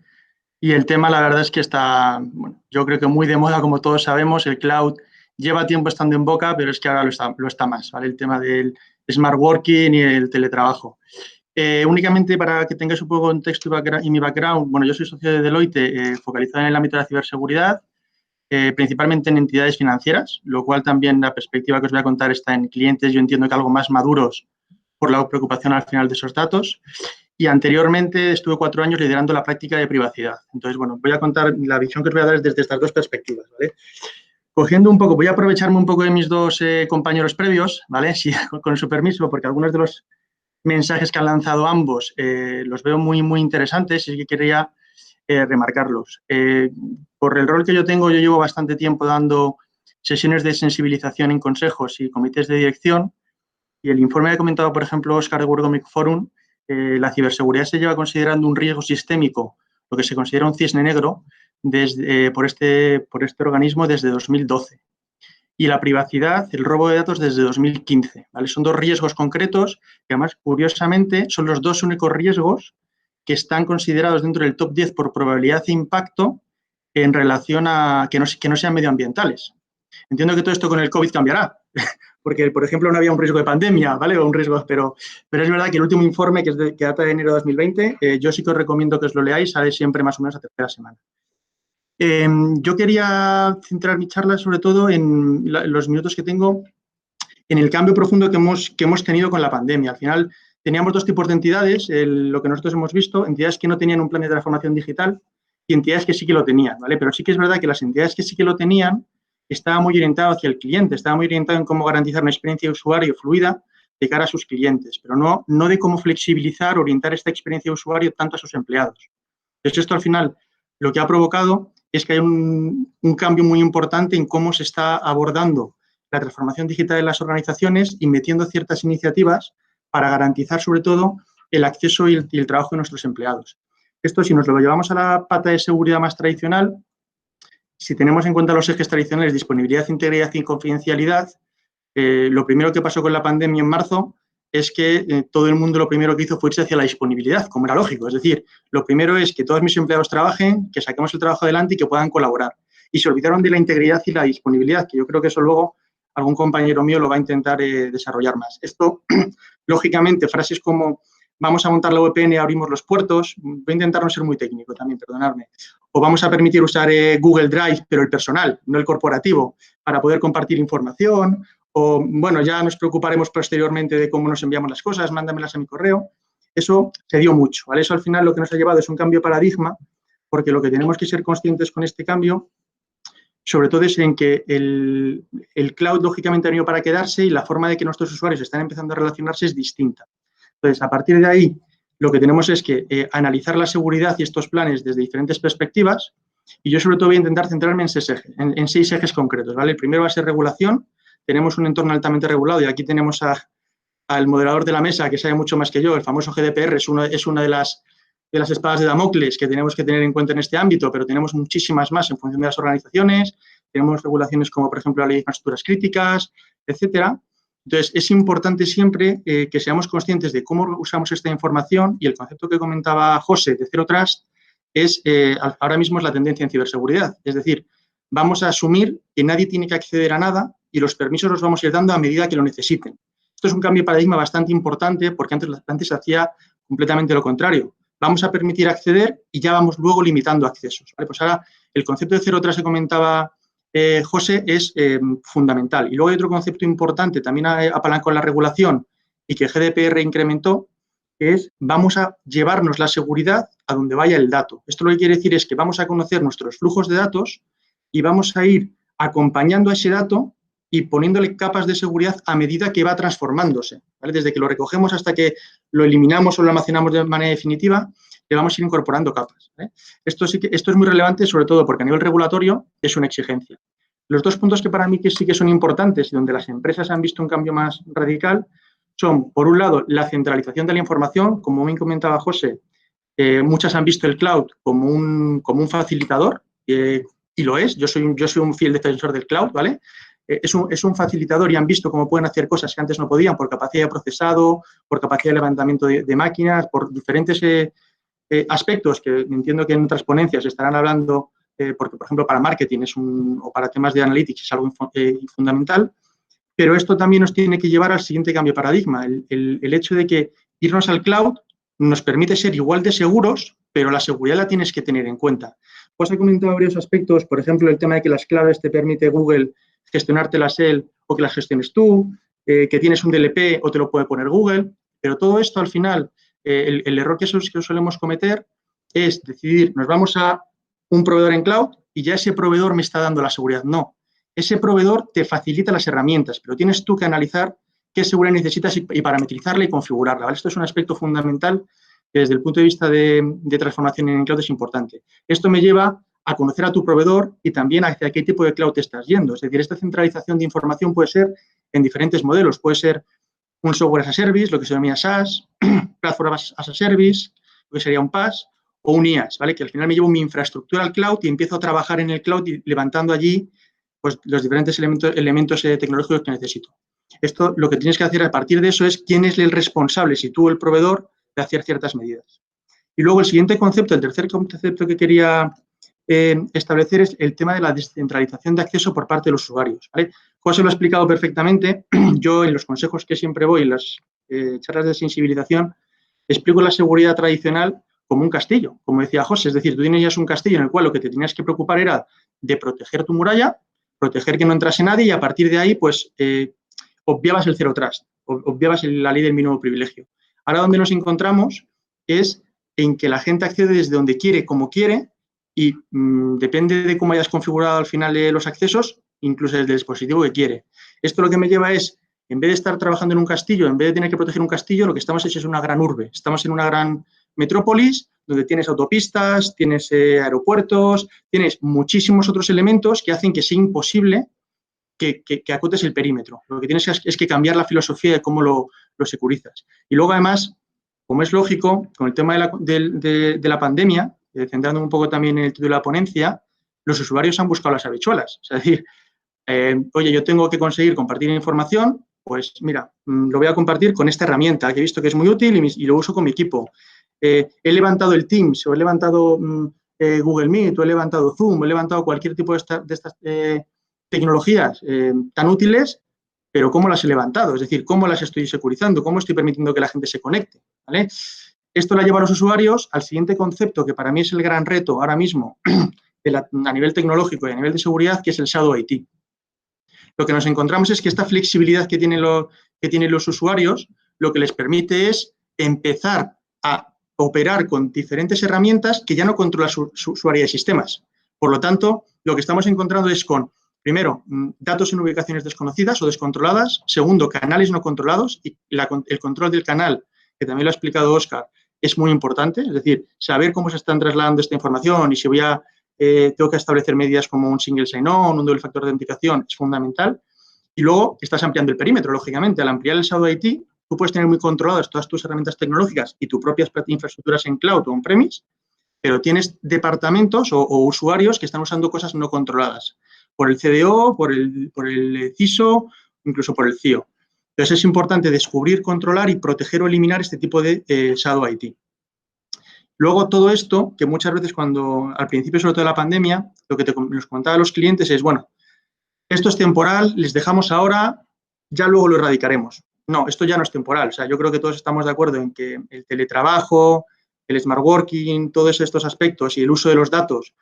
Y el tema, la verdad es que está, bueno, yo creo que muy de moda, como todos sabemos. El cloud lleva tiempo estando en boca, pero es que ahora lo está más, ¿vale? El tema del smart working y el teletrabajo. Únicamente para que tengáis un poco de contexto y mi background, bueno, yo soy socio de Deloitte, focalizado en el ámbito de la ciberseguridad, principalmente en entidades financieras, lo cual también la perspectiva que os voy a contar está en clientes, yo entiendo que algo más maduros por la preocupación al final de esos datos. Y anteriormente estuve 4 años liderando la práctica de privacidad. Entonces, bueno, voy a contar la visión que os voy a dar desde estas dos perspectivas, ¿vale? Cogiendo un poco, voy a aprovecharme un poco de mis dos compañeros previos, ¿vale? Sí, con su permiso, porque algunos de los mensajes que han lanzado ambos los veo muy, muy interesantes y que quería remarcarlos. Por el rol que yo tengo, yo llevo bastante tiempo dando sesiones de sensibilización en consejos y comités de dirección, y el informe que ha comentado, por ejemplo, Óscar de World Economic Forum la ciberseguridad se lleva considerando un riesgo sistémico, lo que se considera un cisne negro, por este organismo desde 2012. Y la privacidad, el robo de datos desde 2015. ¿Vale? Son dos riesgos concretos que además, curiosamente, son los dos únicos riesgos que están considerados dentro del top 10 por probabilidad e impacto en relación a que no sean medioambientales. Entiendo que todo esto con el COVID cambiará, porque, por ejemplo, no había un riesgo de pandemia, ¿vale? O un riesgo, pero es verdad que el último informe, que data de enero de 2020, yo sí que os recomiendo que os lo leáis, sale siempre más o menos a tercera semana. Yo quería centrar mi charla sobre todo en los minutos que tengo en el cambio profundo que hemos tenido con la pandemia. Al final teníamos dos tipos de entidades, lo que nosotros hemos visto, entidades que no tenían un plan de transformación digital y entidades que sí que lo tenían, ¿vale? Pero sí que es verdad que las entidades que sí que lo tenían estaban muy orientadas hacia el cliente, estaban muy orientadas en cómo garantizar una experiencia de usuario fluida de cara a sus clientes, pero no de cómo flexibilizar, orientar esta experiencia de usuario tanto a sus empleados. Entonces, esto al final lo que ha provocado es que hay un cambio muy importante en cómo se está abordando la transformación digital de las organizaciones y metiendo ciertas iniciativas para garantizar, sobre todo, el acceso y el trabajo de nuestros empleados. Esto, si nos lo llevamos a la pata de seguridad más tradicional, si tenemos en cuenta los ejes tradicionales, disponibilidad, integridad y confidencialidad, lo primero que pasó con la pandemia en marzo es que todo el mundo lo primero que hizo fue irse hacia la disponibilidad, como era lógico. Es decir, lo primero es que todos mis empleados trabajen, que saquemos el trabajo adelante y que puedan colaborar. Y se olvidaron de la integridad y la disponibilidad, que yo creo que eso luego algún compañero mío lo va a intentar desarrollar más. Esto, lógicamente, frases como vamos a montar la VPN, abrimos los puertos, voy a intentar no ser muy técnico también, perdonadme, o vamos a permitir usar Google Drive, pero el personal, no el corporativo, para poder compartir información, o, bueno, ya nos preocuparemos posteriormente de cómo nos enviamos las cosas, mándamelas a mi correo. Eso se dio mucho, ¿vale? Eso al final lo que nos ha llevado es un cambio de paradigma, porque lo que tenemos que ser conscientes con este cambio, sobre todo es en que el cloud lógicamente ha venido para quedarse y la forma de que nuestros usuarios están empezando a relacionarse es distinta. Entonces, a partir de ahí, lo que tenemos es que analizar la seguridad y estos planes desde diferentes perspectivas, y yo sobre todo voy a intentar centrarme en 6 ejes concretos, ¿vale? El primero va a ser regulación. Tenemos un entorno altamente regulado y aquí tenemos al moderador de la mesa que sabe mucho más que yo. El famoso GDPR es una de las espadas de Damocles que tenemos que tener en cuenta en este ámbito, pero tenemos muchísimas más en función de las organizaciones. Tenemos regulaciones como, por ejemplo, la ley de infraestructuras críticas, etcétera. Entonces, es importante siempre que seamos conscientes de cómo usamos esta información y el concepto que comentaba José de Zero Trust es, ahora mismo es la tendencia en ciberseguridad. Es decir, vamos a asumir que nadie tiene que acceder a nada y los permisos los vamos a ir dando a medida que lo necesiten. Esto es un cambio de paradigma bastante importante porque antes se hacía completamente lo contrario. Vamos a permitir acceder y ya vamos luego limitando accesos, ¿vale? Pues ahora el concepto de Zero Trust que comentaba José es fundamental. Y luego hay otro concepto importante, también apalancado en la regulación y que GDPR incrementó, que es vamos a llevarnos la seguridad a donde vaya el dato. Esto lo que quiere decir es que vamos a conocer nuestros flujos de datos y vamos a ir acompañando a ese dato y poniéndole capas de seguridad a medida que va transformándose, ¿vale? Desde que lo recogemos hasta que lo eliminamos o lo almacenamos de manera definitiva, le vamos a ir incorporando capas, ¿vale? Esto es muy relevante, sobre todo porque a nivel regulatorio es una exigencia. Los 2 puntos que para mí sí que son importantes y donde las empresas han visto un cambio más radical son, por un lado, la centralización de la información. Como bien comentaba José, muchas han visto el cloud como un facilitador, y lo es. Yo soy un fiel defensor del cloud, ¿vale? Es un facilitador y han visto cómo pueden hacer cosas que antes no podían por capacidad de procesado, por capacidad de levantamiento de máquinas, por diferentes aspectos que entiendo que en otras ponencias estarán hablando, porque, por ejemplo, para marketing o para temas de analytics es algo fundamental, pero esto también nos tiene que llevar al siguiente cambio de paradigma, el hecho de que irnos al cloud nos permite ser igual de seguros, pero la seguridad la tienes que tener en cuenta. Pues he comentado varios aspectos, por ejemplo, el tema de que las claves te permite Google gestionártelas él o que las gestiones tú, que tienes un DLP o te lo puede poner Google, pero todo esto al final, el error que solemos cometer es decidir, nos vamos a un proveedor en cloud y ya ese proveedor me está dando la seguridad. No, ese proveedor te facilita las herramientas, pero tienes tú que analizar qué seguridad necesitas y parametrizarla y configurarla, ¿vale? Esto es un aspecto fundamental que desde el punto de vista de transformación en cloud es importante. Esto me lleva a conocer a tu proveedor y también hacia qué tipo de cloud te estás yendo. Es decir, esta centralización de información puede ser en diferentes modelos. Puede ser un software as a service, lo que se denomina SaaS, Platform as a Service, lo que sería un PaaS, o un IaaS, ¿vale? Que al final me llevo mi infraestructura al cloud y empiezo a trabajar en el cloud y levantando allí pues, los diferentes elementos tecnológicos que necesito. Esto lo que tienes que hacer a partir de eso es quién es el responsable, si tú o el proveedor, de hacer ciertas medidas. Y luego el siguiente concepto, el tercer concepto que quería establecer es el tema de la descentralización de acceso por parte de los usuarios, ¿vale? José lo ha explicado perfectamente. Yo en los consejos que siempre voy, en las charlas de sensibilización, explico la seguridad tradicional como un castillo, como decía José. Es decir, tú tenías un castillo en el cual lo que te tenías que preocupar era de proteger tu muralla, proteger que no entrase nadie y a partir de ahí, pues, obviabas el zero trust, obviabas la ley del mínimo privilegio. Ahora donde nos encontramos es en que la gente accede desde donde quiere, como quiere, y depende de cómo hayas configurado al final los accesos, incluso desde el dispositivo que quiere. Esto lo que me lleva es, en vez de estar trabajando en un castillo, en vez de tener que proteger un castillo, lo que estamos es una gran urbe. Estamos en una gran metrópolis donde tienes autopistas, tienes aeropuertos, tienes muchísimos otros elementos que hacen que sea imposible que acotes el perímetro. Lo que tienes es que cambiar la filosofía de cómo lo securizas. Y luego, además, como es lógico, con el tema de la pandemia, centrándome un poco también en el título de la ponencia, los usuarios han buscado las habichuelas. Es decir, oye, yo tengo que conseguir compartir información, pues mira, lo voy a compartir con esta herramienta que he visto que es muy útil y lo uso con mi equipo. He levantado el Teams o he levantado Google Meet o he levantado Zoom o he levantado cualquier tipo de estas tecnologías tan útiles, pero ¿cómo las he levantado? Es decir, ¿cómo las estoy securizando? ¿Cómo estoy permitiendo que la gente se conecte? ¿Vale? Esto la lleva a los usuarios al siguiente concepto, que para mí es el gran reto ahora mismo a nivel tecnológico y a nivel de seguridad, que es el Shadow IT. Lo que nos encontramos es que esta flexibilidad que tienen los usuarios, lo que les permite es empezar a operar con diferentes herramientas que ya no controla su área de sistemas. Por lo tanto, lo que estamos encontrando es con, primero, datos en ubicaciones desconocidas o descontroladas. Segundo, canales no controlados y el control del canal, que también lo ha explicado Óscar, es muy importante. Es decir, saber cómo se están trasladando esta información y si tengo que establecer medidas como un single sign-on, un doble factor de autenticación, es fundamental. Y luego estás ampliando el perímetro, lógicamente. Al ampliar el Shadow IT, tú puedes tener muy controladas todas tus herramientas tecnológicas y tus propias infraestructuras en cloud o on-premise, pero tienes departamentos o usuarios que están usando cosas no controladas por el CDO, por el CISO, incluso por el CIO. Entonces, es importante descubrir, controlar y proteger o eliminar este tipo de Shadow IT. Luego, todo esto, que muchas veces al principio, sobre todo de la pandemia, lo que nos comentaba a los clientes es, bueno, esto es temporal, les dejamos ahora, ya luego lo erradicaremos. No, esto ya no es temporal. O sea, yo creo que todos estamos de acuerdo en que el teletrabajo, el smart working, todos estos aspectos y el uso de los datos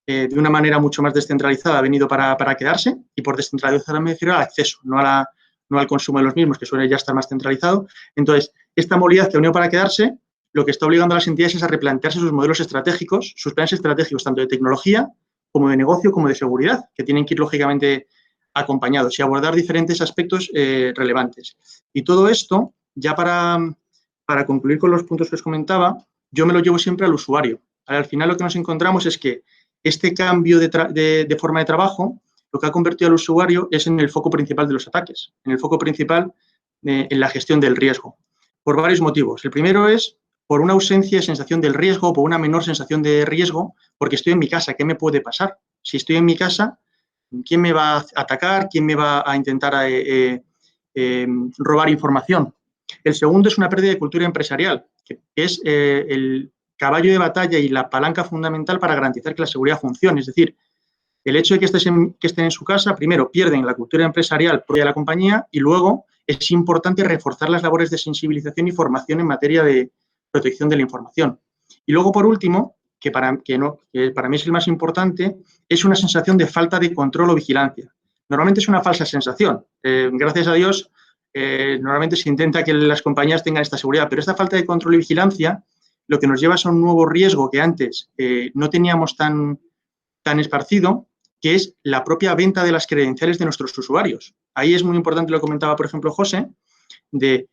de una manera mucho más descentralizada ha venido para quedarse, y por descentralizar me refiero al acceso, no al consumo de los mismos, que suele ya estar más centralizado. Entonces, esta movilidad que ha venido para quedarse, lo que está obligando a las entidades es a replantearse sus modelos estratégicos, sus planes estratégicos, tanto de tecnología como de negocio, como de seguridad, que tienen que ir, lógicamente, acompañados y abordar diferentes aspectos relevantes. Y todo esto, ya para concluir con los puntos que os comentaba, yo me lo llevo siempre al usuario. Al final, lo que nos encontramos es que este cambio de forma de trabajo, lo que ha convertido al usuario es en el foco principal de los ataques, en el foco principal en la gestión del riesgo, por varios motivos. El primero es por una ausencia de sensación del riesgo, por una menor sensación de riesgo, porque estoy en mi casa. ¿Qué me puede pasar? Si estoy en mi casa, ¿quién me va a atacar? ¿Quién me va a intentar robar información? El segundo es una pérdida de cultura empresarial, que es el caballo de batalla y la palanca fundamental para garantizar que la seguridad funcione. Es decir, el hecho de que estén en su casa, primero, pierden la cultura empresarial propia de la compañía y luego es importante reforzar las labores de sensibilización y formación en materia de protección de la información. Y luego, por último, que para mí es el más importante, es una sensación de falta de control o vigilancia. Normalmente es una falsa sensación. Gracias a Dios, normalmente se intenta que las compañías tengan esta seguridad, pero esta falta de control y vigilancia lo que nos lleva es a un nuevo riesgo que antes no teníamos tan esparcido, que es la propia venta de las credenciales de nuestros usuarios. Ahí es muy importante, lo comentaba, por ejemplo, José, de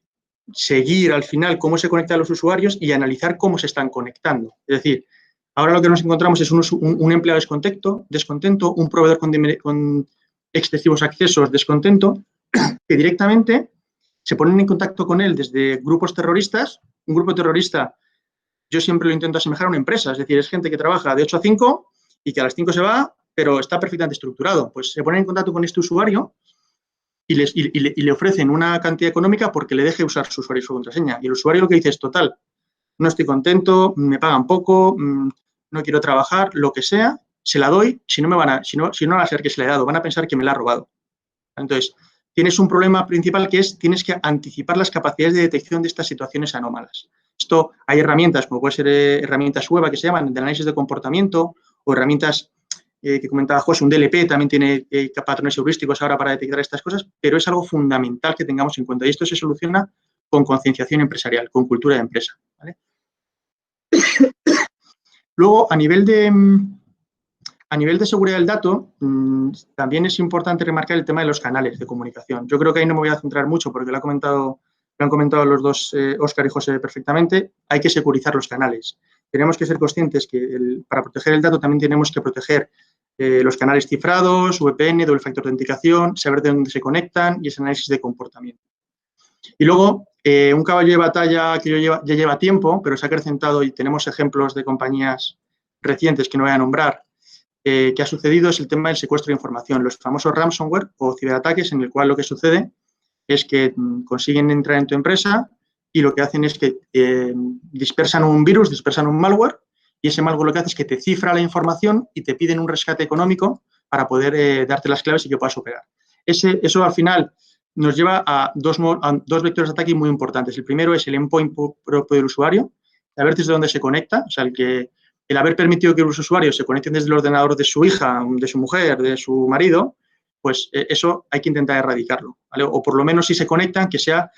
seguir al final cómo se conectan los usuarios y analizar cómo se están conectando. Es decir, ahora lo que nos encontramos es un empleado descontento, un proveedor con excesivos accesos descontento, que directamente se ponen en contacto con él desde grupos terroristas. Un grupo terrorista, yo siempre lo intento asemejar a una empresa, es decir, es gente que trabaja de 8 a 5 y que a las 5 se va, pero está perfectamente estructurado. Pues se ponen en contacto con este usuario y le ofrecen una cantidad económica porque le deje usar su usuario y su contraseña. Y el usuario lo que dice es, total, no estoy contento, me pagan poco, no quiero trabajar, lo que sea, se la doy, si no va a ser que se la he dado, van a pensar que me la ha robado. Entonces, tienes un problema principal que es, tienes que anticipar las capacidades de detección de estas situaciones anómalas. Esto, hay herramientas, como puede ser herramientas web que se llaman de análisis de comportamiento o herramientas que comentaba José, un DLP también tiene patrones heurísticos ahora para detectar estas cosas, pero es algo fundamental que tengamos en cuenta y esto se soluciona con concienciación empresarial, con cultura de empresa, ¿vale? Luego, a nivel de seguridad del dato, también es importante remarcar el tema de los canales de comunicación. Yo creo que ahí no me voy a centrar mucho porque lo han comentado los dos, Óscar y José, perfectamente. Hay que securizar los canales. Tenemos que ser conscientes que para proteger el dato también tenemos que proteger los canales cifrados, VPN, doble factor de autenticación, saber de dónde se conectan y ese análisis de comportamiento. Y luego, un caballo de batalla que ya lleva tiempo, pero se ha acrecentado y tenemos ejemplos de compañías recientes que no voy a nombrar, que ha sucedido es el tema del secuestro de información, los famosos ransomware o ciberataques, en el cual lo que sucede es que consiguen entrar en tu empresa y lo que hacen es que dispersan un virus, dispersan un malware y ese malware lo que hace es que te cifra la información y te piden un rescate económico para poder darte las claves y que puedas operar. Eso al final nos lleva a dos vectores de ataque muy importantes. El primero es el endpoint propio del usuario, saber desde dónde se conecta, o sea, el haber permitido que los usuarios se conecten desde el ordenador de su hija, de su mujer, de su marido, pues eso hay que intentar erradicarlo, ¿vale? O por lo menos si se conectan, que sea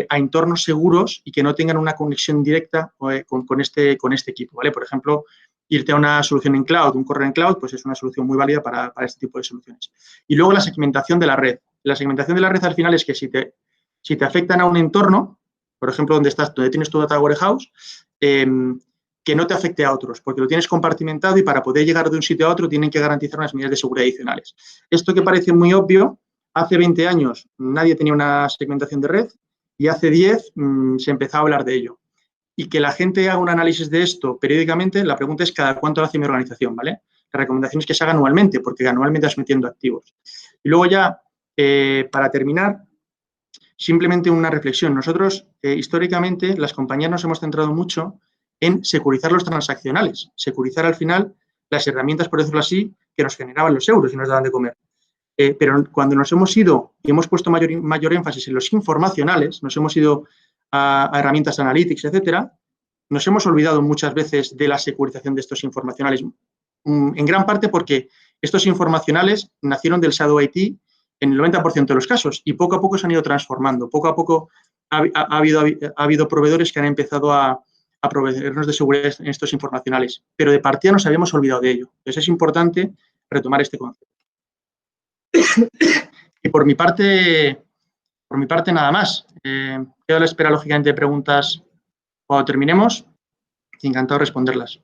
a entornos seguros y que no tengan una conexión directa con este equipo, ¿vale? Por ejemplo, irte a una solución en cloud, un correo en cloud, pues es una solución muy válida para este tipo de soluciones. Y luego la segmentación de la red. La segmentación de la red al final es que si te afectan a un entorno, por ejemplo, donde tienes tu data warehouse, que no te afecte a otros, porque lo tienes compartimentado y para poder llegar de un sitio a otro tienen que garantizar unas medidas de seguridad adicionales. Esto que parece muy obvio, hace 20 años nadie tenía una segmentación de red y hace 10 se empezó a hablar de ello. Y que la gente haga un análisis de esto periódicamente, la pregunta es cada cuánto lo hace mi organización, ¿vale? La recomendación es que se haga anualmente, porque anualmente vas metiendo activos. Y luego ya, para terminar, simplemente una reflexión. Nosotros, históricamente, las compañías nos hemos centrado mucho en securizar los transaccionales, securizar al final las herramientas, por decirlo así, que nos generaban los euros y nos daban de comer. Pero cuando nos hemos ido y hemos puesto mayor énfasis en los informacionales, nos hemos ido a herramientas analytics, etcétera, nos hemos olvidado muchas veces de la securización de estos informacionales. En gran parte porque estos informacionales nacieron del shadow IT en el 90% de los casos y poco a poco se han ido transformando. Poco a poco ha habido proveedores que han empezado a proveernos de seguridad en estos informacionales, pero de partida nos habíamos olvidado de ello. Entonces es importante retomar este concepto. Y por mi parte nada más. Quedo a la espera, lógicamente, de preguntas cuando terminemos. Encantado de responderlas.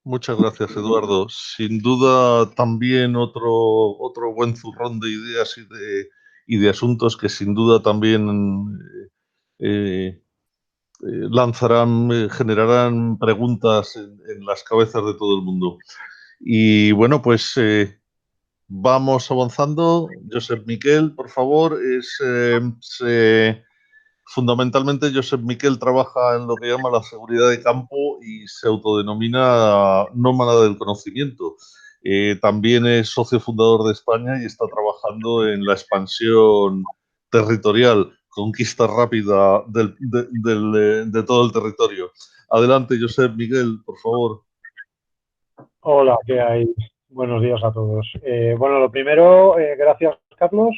Muchas gracias, Eduardo. Sin duda, también otro buen zurrón de ideas y de asuntos que sin duda también generarán preguntas en las cabezas de todo el mundo. Y bueno, pues vamos avanzando. Josep Miquel, por favor, fundamentalmente Josep Miquel trabaja en lo que llama la seguridad de campo y se autodenomina nómada del conocimiento. También es socio fundador de España y está trabajando en la expansión territorial, conquista rápida de todo el territorio. Adelante, Josep Miquel, por favor.
Hola, ¿qué hay? Buenos días a todos. Bueno, lo primero, gracias, Carlos,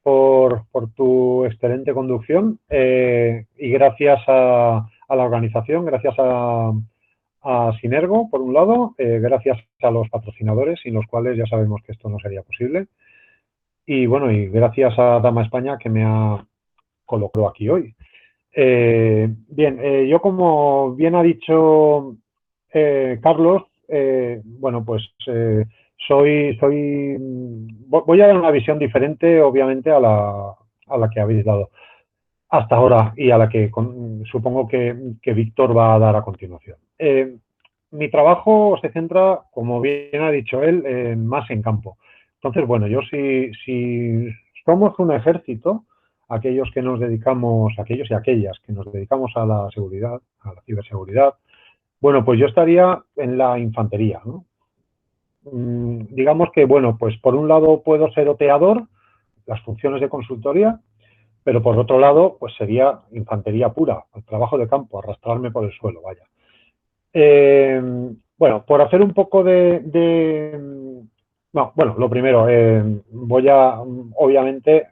por tu excelente conducción y gracias a la organización, gracias a Sinergo, por un lado, gracias a los patrocinadores, sin los cuales ya sabemos que esto no sería posible. Y bueno, y gracias a Dama España que me ha colocado aquí hoy. Bien, yo como bien ha dicho Carlos, bueno, pues voy a dar una visión diferente, obviamente, a la que habéis dado. hasta ahora y a la que supongo que Víctor va a dar a continuación. Mi trabajo se centra, como bien ha dicho él, más en campo. Entonces, bueno, yo si somos un ejército, aquellos que nos dedicamos, aquellos y aquellas que nos dedicamos a la seguridad, a la ciberseguridad, bueno, pues yo estaría en la infantería, ¿no? Digamos que, bueno, pues por un lado puedo ser oteador, las funciones de consultoría, pero por otro lado, pues sería infantería pura, el trabajo de campo, arrastrarme por el suelo, vaya. Bueno, por hacer un poco no, bueno, lo primero, obviamente,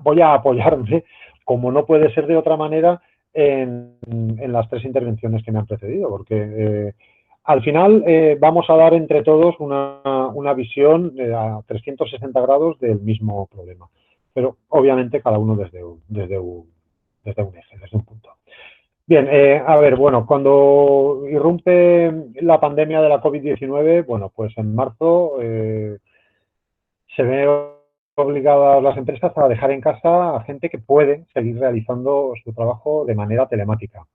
voy a apoyarme, como no puede ser de otra manera, en las tres intervenciones que me han precedido, porque al final vamos a dar entre todos una visión a 360 grados del mismo problema, pero obviamente cada uno desde un eje, desde un punto. Bien, a ver, bueno, cuando irrumpe la pandemia de la COVID-19, bueno, pues en marzo se ve obligadas las empresas a dejar en casa a gente que puede seguir realizando su trabajo de manera telemática.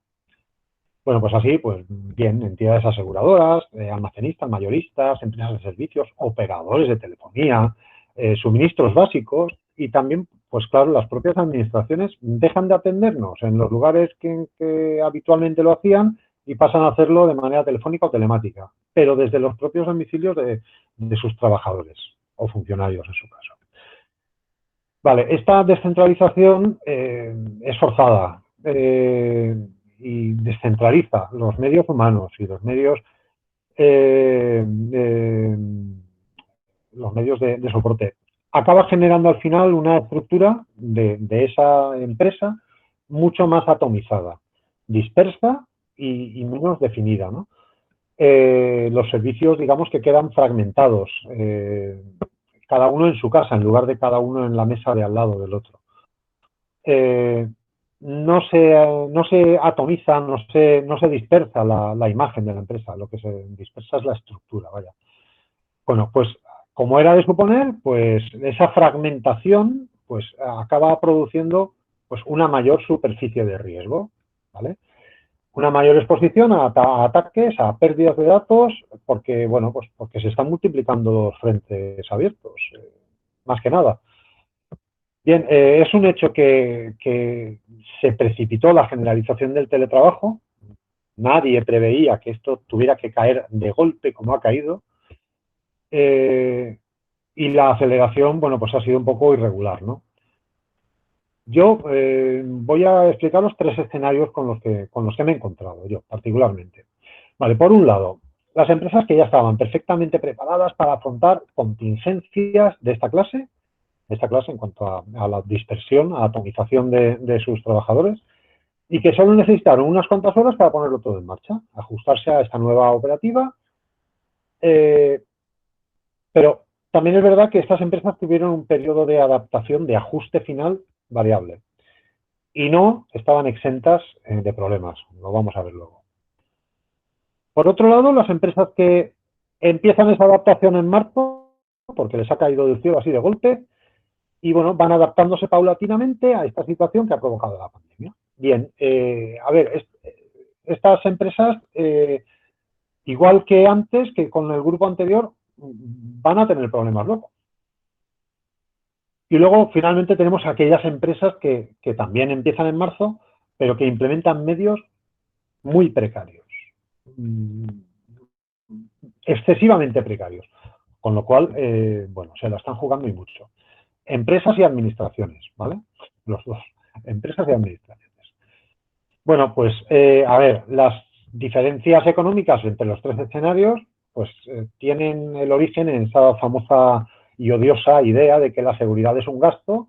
Bueno, pues así, pues bien, entidades aseguradoras, almacenistas, mayoristas, empresas de servicios, operadores de telefonía, suministros básicos y también, pues claro, las propias administraciones dejan de atendernos en los lugares que habitualmente lo hacían y pasan a hacerlo de manera telefónica o telemática, pero desde los propios domicilios de sus trabajadores o funcionarios en su caso. Vale, esta descentralización es forzada y descentraliza los medios humanos y los medios de soporte. Acaba generando al final una estructura de esa empresa mucho más atomizada, dispersa y menos definida, ¿no? Los servicios, digamos, que quedan fragmentados, cada uno en su casa, en lugar de cada uno en la mesa de al lado del otro. No se atomiza, no se dispersa la imagen de la empresa, lo que se dispersa es la estructura, vaya. Bueno, pues como era de suponer, pues esa fragmentación pues acaba produciendo pues una mayor superficie de riesgo, ¿vale? Una mayor exposición a ataques, a pérdidas de datos, porque, bueno, pues porque se están multiplicando los frentes abiertos, más que nada. Bien, es un hecho que se precipitó la generalización del teletrabajo. Nadie preveía que esto tuviera que caer de golpe como ha caído. Y la aceleración, bueno, pues ha sido un poco irregular, ¿no? Yo voy a explicaros tres escenarios con los que me he encontrado yo, particularmente. Vale, por un lado, las empresas que ya estaban perfectamente preparadas para afrontar contingencias de esta clase en cuanto a la dispersión, a la atomización de sus trabajadores, y que solo necesitaron unas cuantas horas para ponerlo todo en marcha, ajustarse a esta nueva operativa. Pero también es verdad que estas empresas tuvieron un periodo de adaptación, de ajuste final variable, y no estaban exentas de problemas, lo vamos a ver luego. Por otro lado, las empresas que empiezan esa adaptación en marzo, porque les ha caído del cielo así de golpe, y bueno, van adaptándose paulatinamente a esta situación que ha provocado la pandemia. Bien, a ver, estas empresas, igual que antes, que con el grupo anterior, van a tener problemas luego. Y luego, finalmente, tenemos aquellas empresas que también empiezan en marzo, pero que implementan medios muy precarios, excesivamente precarios, con lo cual, bueno, se la están jugando y mucho. Empresas y administraciones, ¿vale? Los dos, empresas y administraciones. Bueno, pues, a ver, las diferencias económicas entre los tres escenarios, pues, tienen el origen en esa famosa y odiosa idea de que la seguridad es un gasto,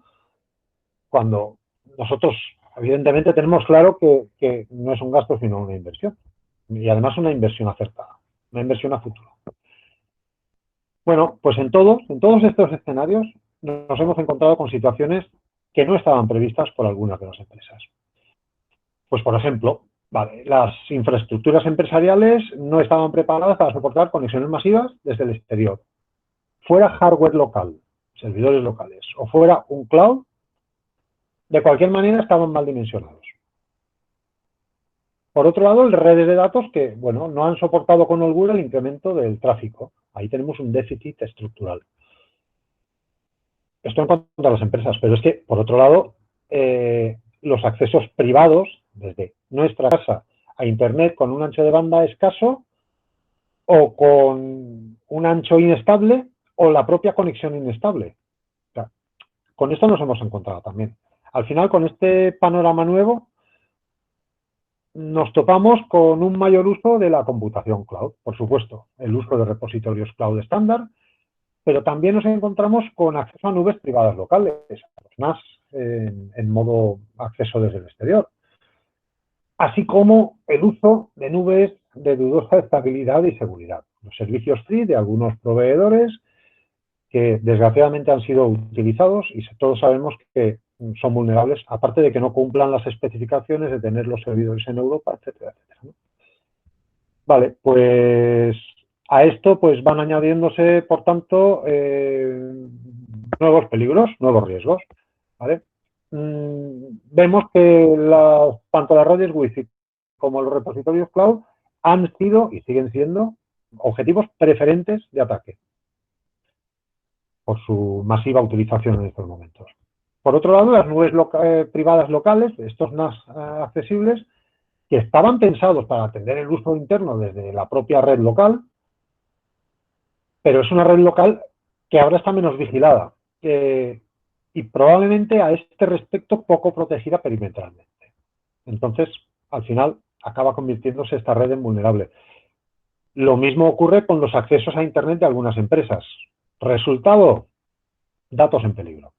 cuando nosotros, evidentemente, tenemos claro que no es un gasto, sino una inversión. Y además una inversión acertada, una inversión a futuro. Bueno, pues en todos estos escenarios nos hemos encontrado con situaciones que no estaban previstas por algunas de las empresas. Pues, por ejemplo, vale, las infraestructuras empresariales no estaban preparadas para soportar conexiones masivas desde el exterior. Fuera hardware local, servidores locales, o fuera un cloud, De cualquier manera, estaban mal dimensionados. Por otro lado, redes de datos que, bueno, no han soportado con holgura el incremento del tráfico. Ahí tenemos un déficit estructural. Esto en cuanto a las empresas, pero es que, por otro lado, los accesos privados, desde nuestra casa a Internet con un ancho de banda escaso o con un ancho inestable o la propia conexión inestable. O sea, con esto nos hemos encontrado también. Al final, con este panorama nuevo, nos topamos con un mayor uso de la computación cloud, por supuesto, el uso de repositorios cloud estándar, pero también nos encontramos con acceso a nubes privadas locales, los NAS en modo acceso desde el exterior, así como el uso de nubes de dudosa estabilidad y seguridad, los servicios free de algunos proveedores que desgraciadamente han sido utilizados y todos sabemos que son vulnerables, aparte de que no cumplan las especificaciones de tener los servidores en Europa, etcétera, etcétera, ¿no? Vale, pues a esto pues van añadiéndose, por tanto, nuevos peligros, nuevos riesgos, ¿vale? Vemos que tanto las redes Wi-Fi como los repositorios cloud han sido y siguen siendo objetivos preferentes de ataque por su masiva utilización en estos momentos. Por otro lado, las nubes privadas locales, estos NAS accesibles, que estaban pensados para atender el uso interno desde la propia red local, pero es una red local que ahora está menos vigilada y probablemente a este respecto poco protegida perimetralmente. Entonces, al final, acaba convirtiéndose esta red en vulnerable. Lo mismo ocurre con los accesos a Internet de algunas empresas. Resultado, datos en peligro.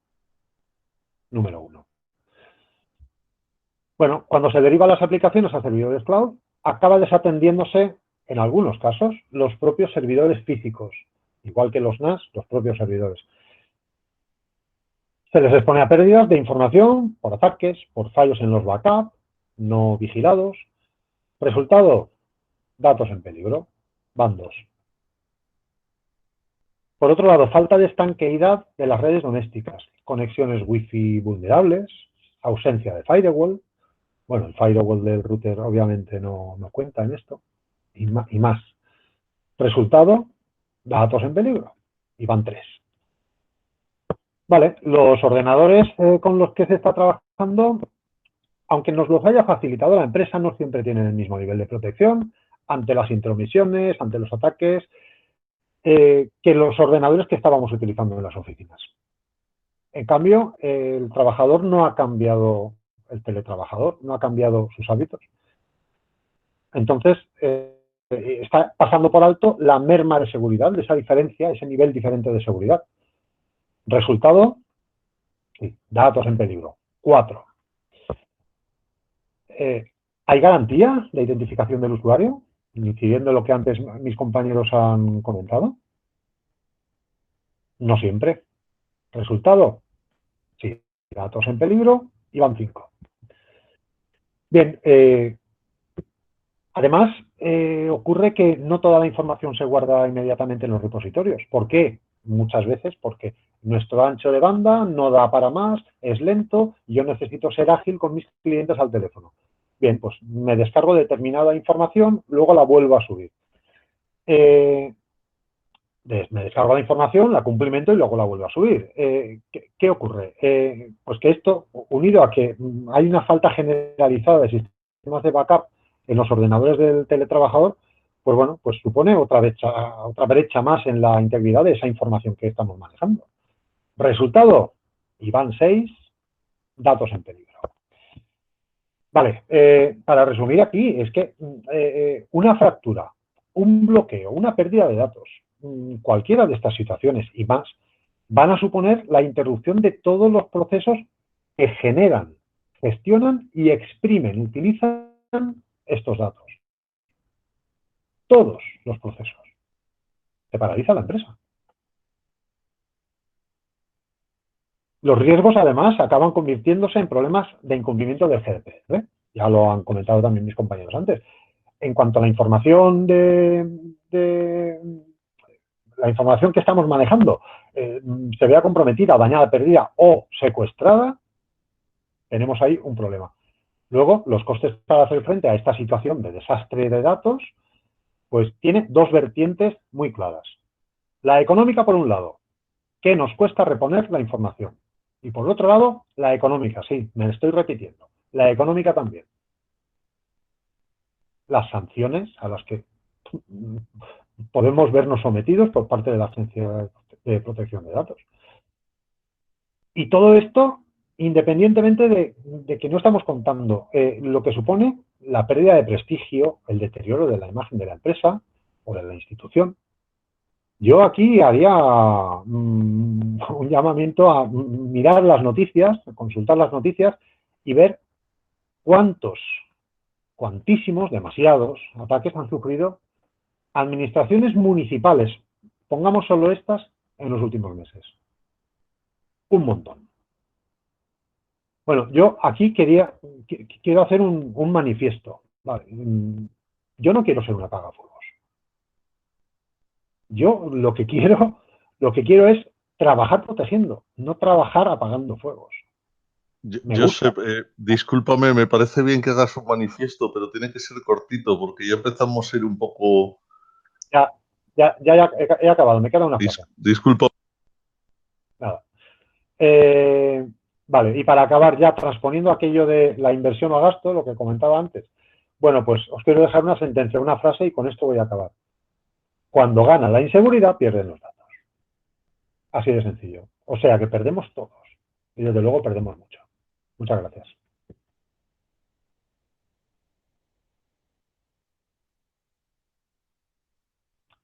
Número 1. Bueno, cuando se derivan las aplicaciones a servidores cloud, acaba desatendiéndose, en algunos casos, los propios servidores físicos, igual que los NAS, los propios servidores. Se les expone a pérdidas de información por ataques, por fallos en los backups, no vigilados. Resultado, datos en peligro. Van 2. Por otro lado, falta de estanqueidad de las redes domésticas, conexiones Wi-Fi vulnerables, ausencia de firewall. Bueno, el firewall del router obviamente no cuenta en esto, y más. Resultado, datos en peligro. Y van 3. Vale, los ordenadores con los que se está trabajando, aunque nos los haya facilitado la empresa, no siempre tienen el mismo nivel de protección ante las intromisiones, ante los ataques, que los ordenadores que estábamos utilizando en las oficinas. En cambio, el trabajador no ha cambiado, el teletrabajador no ha cambiado sus hábitos. Entonces, está pasando por alto la merma de seguridad, de esa diferencia, ese nivel diferente de seguridad. Resultado, sí, datos en peligro. 4. ¿Hay garantía de identificación del usuario? Incidiendo en lo que antes mis compañeros han comentado. No siempre. Resultado, sí, datos en peligro y van 5. Bien, además, ocurre que no toda la información se guarda inmediatamente en los repositorios. ¿Por qué? Muchas veces porque nuestro ancho de banda no da para más, es lento y yo necesito ser ágil con mis clientes al teléfono. Bien, pues me descargo determinada información, luego la vuelvo a subir. Me descargo la información, la cumplimento y luego la vuelvo a subir. ¿Qué ocurre? Pues que esto, unido a que hay una falta generalizada de sistemas de backup en los ordenadores del teletrabajador, pues bueno, pues supone otra brecha más en la integridad de esa información que estamos manejando. Resultado, y van 6, datos en peligro. Vale, para resumir aquí, es que una fractura, un bloqueo, una pérdida de datos, cualquiera de estas situaciones y más, van a suponer la interrupción de todos los procesos que generan, gestionan y exprimen, utilizan estos datos. Todos los procesos. Se paraliza la empresa. Los riesgos, además, acaban convirtiéndose en problemas de incumplimiento del GDPR. Ya lo han comentado también mis compañeros antes. En cuanto a la información la información que estamos manejando se vea comprometida, dañada, perdida o secuestrada, tenemos ahí un problema. Luego, los costes para hacer frente a esta situación de desastre de datos, pues tiene dos vertientes muy claras. La económica, por un lado, ¿qué nos cuesta reponer la información? Y por otro lado, la económica, sí, me estoy repitiendo. La económica también. Las sanciones a las que podemos vernos sometidos por parte de la Agencia de Protección de Datos. Y todo esto, independientemente de que no estamos contando lo que supone la pérdida de prestigio, el deterioro de la imagen de la empresa o de la institución. Yo aquí haría un llamamiento a mirar las noticias, consultar las noticias y ver cuantísimos, demasiados ataques han sufrido administraciones municipales, pongamos solo estas, en los últimos meses. Un montón. Bueno, yo aquí quiero hacer un manifiesto. Vale. Yo no quiero ser un apagafuegos. Yo lo que quiero es trabajar protegiendo, no trabajar apagando fuegos.
Josep, discúlpame, me parece bien que hagas un manifiesto, pero tiene que ser cortito porque ya empezamos a ir un poco...
Ya he acabado, me queda una frase.
Disculpa.
Nada. Vale, y para acabar ya transponiendo aquello de la inversión o gasto, lo que comentaba antes, bueno, pues os quiero dejar una sentencia, una frase y con esto voy a acabar. Cuando gana la inseguridad, pierden los datos. Así de sencillo. O sea que perdemos todos. Y desde luego perdemos mucho. Muchas gracias.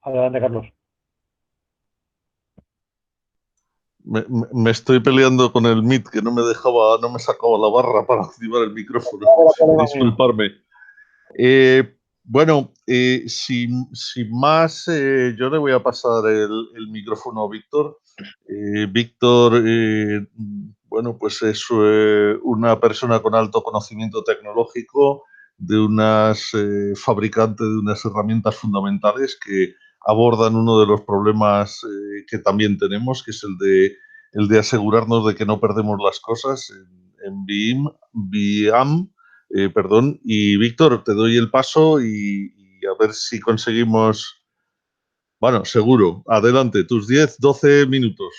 Adelante, Carlos.
Me estoy peleando con el Meet, que no me sacaba la barra para activar el micrófono. Disculparme. Bueno, sin más, yo le voy a pasar el micrófono a Víctor. Víctor, bueno, pues es una persona con alto conocimiento tecnológico, de unas fabricante de unas herramientas fundamentales que abordan uno de los problemas que también tenemos, que es el de asegurarnos de que no perdemos las cosas en BIAM. Perdón. Y Víctor, te doy el paso y a ver si conseguimos... Bueno, seguro. Adelante, tus 10, 12 minutos.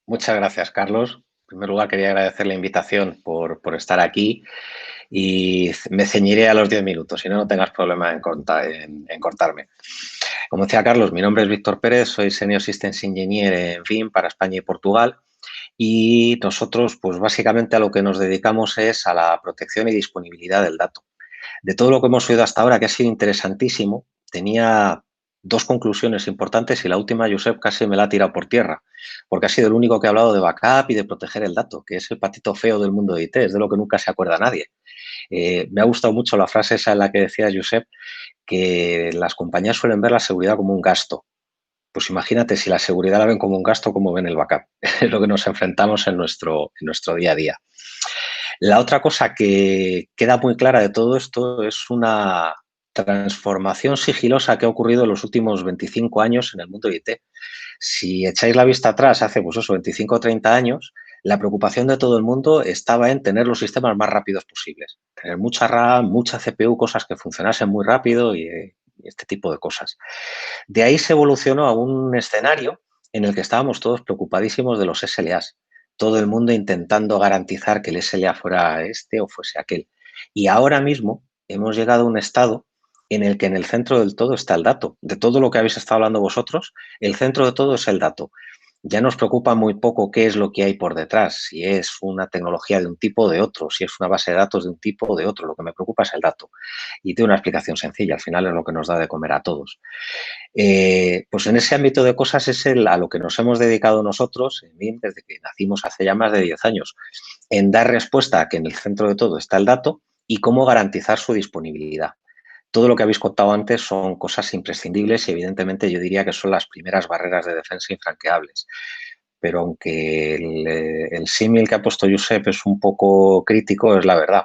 Muchas gracias, Carlos. En primer lugar, quería agradecer la invitación por estar aquí y me ceñiré a los 10 minutos, si no, no tengas problema en cortarme. Como decía Carlos, mi nombre es Víctor Pérez, soy Senior Systems Engineer en FIM para España y Portugal y nosotros, pues básicamente a lo que nos dedicamos es a la protección y disponibilidad del dato. De todo lo que hemos oído hasta ahora, que ha sido interesantísimo, tenía dos conclusiones importantes y la última, Josep, casi me la ha tirado por tierra, porque ha sido el único que ha hablado de backup y de proteger el dato, que es el patito feo del mundo de IT, es de lo que nunca se acuerda nadie. Me ha gustado mucho la frase esa en la que decía Josep que las compañías suelen ver la seguridad como un gasto. Pues imagínate, si la seguridad la ven como un gasto, ¿cómo ven el backup? Es lo que nos enfrentamos en nuestro día a día. La otra cosa que queda muy clara de todo esto es una transformación sigilosa que ha ocurrido en los últimos 25 años en el mundo de IT. Si echáis la vista atrás, hace pues eso, 25 o 30 años, la preocupación de todo el mundo estaba en tener los sistemas más rápidos posibles. Tener mucha RAM, mucha CPU, cosas que funcionasen muy rápido y este tipo de cosas. De ahí se evolucionó a un escenario en el que estábamos todos preocupadísimos de los SLAs. Todo el mundo intentando garantizar que el SLA fuera este o fuese aquel. Y ahora mismo hemos llegado a un estado en el que en el centro del todo está el dato. De todo lo que habéis estado hablando vosotros, el centro de todo es el dato. Ya nos preocupa muy poco qué es lo que hay por detrás, si es una tecnología de un tipo o de otro, si es una base de datos de un tipo o de otro. Lo que me preocupa es el dato. Y tiene una explicación sencilla, al final es lo que nos da de comer a todos. Pues en ese ámbito de cosas es a lo que nos hemos dedicado nosotros, desde que nacimos hace ya más de 10 años, en dar respuesta a que en el centro de todo está el dato y cómo garantizar su disponibilidad. Todo lo que habéis contado antes son cosas imprescindibles y evidentemente yo diría que son las primeras barreras de defensa infranqueables. Pero aunque el símil que ha puesto Josep es un poco crítico, es la verdad.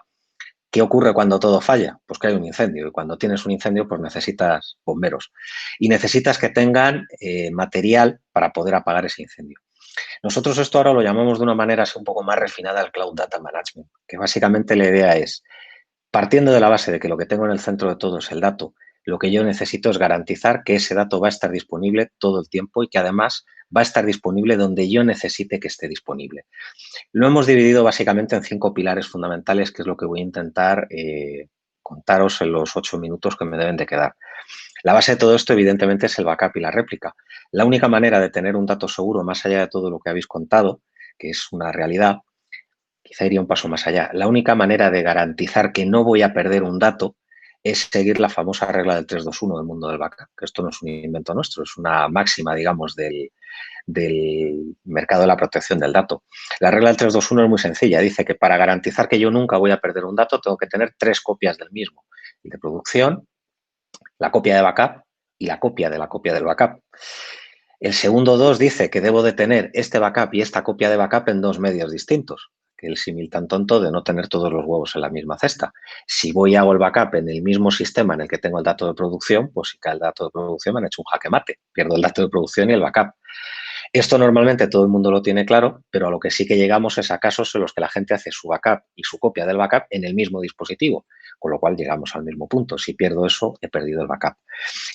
¿Qué ocurre cuando todo falla? Pues que hay un incendio y cuando tienes un incendio pues necesitas bomberos y necesitas que tengan material para poder apagar ese incendio. Nosotros esto ahora lo llamamos de una manera así un poco más refinada el Cloud Data Management, que básicamente la idea es, partiendo de la base de que lo que tengo en el centro de todo es el dato, lo que yo necesito es garantizar que ese dato va a estar disponible todo el tiempo y que además va a estar disponible donde yo necesite que esté disponible. Lo hemos dividido básicamente en 5 pilares fundamentales, que es lo que voy a intentar contaros en los 8 minutos que me deben de quedar. La base de todo esto, evidentemente, es el backup y la réplica. La única manera de tener un dato seguro, más allá de todo lo que habéis contado, que es una realidad, quizá iría un paso más allá. La única manera de garantizar que no voy a perder un dato es seguir la famosa regla del 3-2-1 del mundo del backup, que esto no es un invento nuestro, es una máxima, digamos, del mercado de la protección del dato. La regla del 3-2-1 es muy sencilla. Dice que para garantizar que yo nunca voy a perder un dato, tengo que tener 3 copias del mismo. El de producción, la copia de backup y la copia del backup. El segundo 2 dice que debo de tener este backup y esta copia de backup en 2 medios distintos, que el símil tan tonto de no tener todos los huevos en la misma cesta. Si voy y hago el backup en el mismo sistema en el que tengo el dato de producción, pues si cae el dato de producción me han hecho un jaque mate, pierdo el dato de producción y el backup. Esto normalmente todo el mundo lo tiene claro, pero a lo que sí que llegamos es a casos en los que la gente hace su backup y su copia del backup en el mismo dispositivo, con lo cual llegamos al mismo punto. Si pierdo eso, he perdido el backup.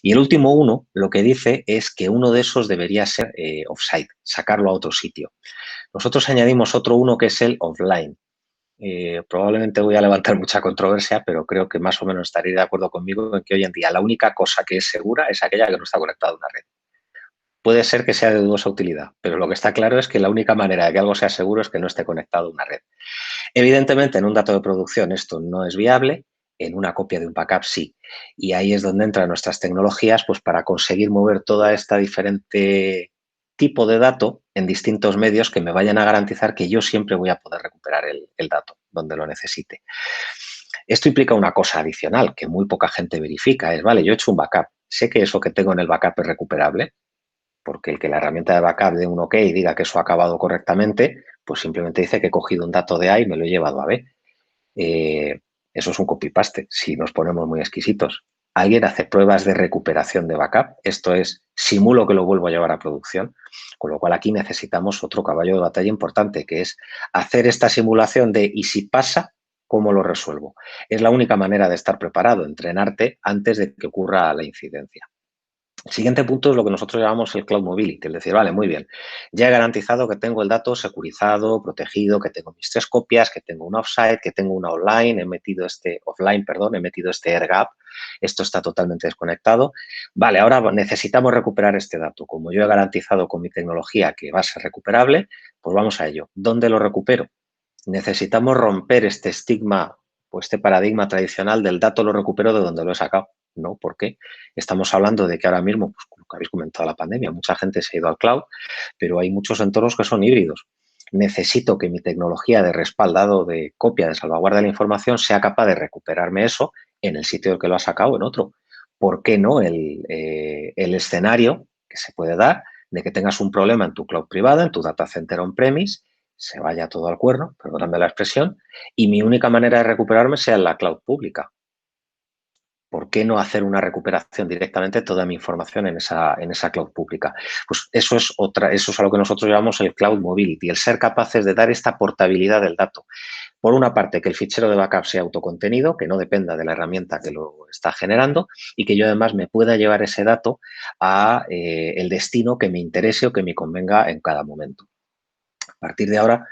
Y el último 1 lo que dice es que uno de esos debería ser offsite, sacarlo a otro sitio. Nosotros añadimos otro 1 que es el offline. Probablemente voy a levantar mucha controversia, pero creo que más o menos estaréis de acuerdo conmigo en que hoy en día la única cosa que es segura es aquella que no está conectada a una red. Puede ser que sea de dudosa utilidad, pero lo que está claro es que la única manera de que algo sea seguro es que no esté conectado a una red. Evidentemente, en un dato de producción esto no es viable, en una copia de un backup sí. Y ahí es donde entran nuestras tecnologías, pues para conseguir mover toda esta diferente tipo de dato en distintos medios que me vayan a garantizar que yo siempre voy a poder recuperar el dato donde lo necesite. Esto implica una cosa adicional que muy poca gente verifica, es, vale, yo he hecho un backup, sé que eso que tengo en el backup es recuperable, porque el que la herramienta de backup dé un OK y diga que eso ha acabado correctamente, pues simplemente dice que he cogido un dato de A y me lo he llevado a B. Eso es un copy-paste, si nos ponemos muy exquisitos. Alguien hace pruebas de recuperación de backup, esto es, simulo que lo vuelvo a llevar a producción, con lo cual aquí necesitamos otro caballo de batalla importante, que es hacer esta simulación de ¿y si pasa? ¿Cómo lo resuelvo? Es la única manera de estar preparado, entrenarte antes de que ocurra la incidencia. El siguiente punto es lo que nosotros llamamos el Cloud Mobility, es decir, vale, muy bien, ya he garantizado que tengo el dato securizado, protegido, que tengo mis 3 copias, que tengo una offsite, que tengo una offline, he metido este air gap, esto está totalmente desconectado. Vale, ahora necesitamos recuperar este dato. Como yo he garantizado con mi tecnología que va a ser recuperable, pues vamos a ello. ¿Dónde lo recupero? Necesitamos romper este estigma o este paradigma tradicional del dato lo recupero de donde lo he sacado. No, ¿por qué? Estamos hablando de que ahora mismo, pues, lo que habéis comentado, la pandemia, mucha gente se ha ido al cloud, pero hay muchos entornos que son híbridos. Necesito que mi tecnología de respaldado de copia, de salvaguarda de la información, sea capaz de recuperarme eso en el sitio del que lo ha sacado o en otro. ¿Por qué no el escenario que se puede dar de que tengas un problema en tu cloud privada, en tu data center on-premise, se vaya todo al cuerno, perdóname la expresión, y mi única manera de recuperarme sea en la cloud pública? ¿Por qué no hacer una recuperación directamente de toda mi información en esa cloud pública? Pues eso es a lo que nosotros llamamos el Cloud Mobility, el ser capaces de dar esta portabilidad del dato. Por una parte, que el fichero de backup sea autocontenido, que no dependa de la herramienta que lo está generando y que yo además me pueda llevar ese dato a el destino que me interese o que me convenga en cada momento. A partir de ahora,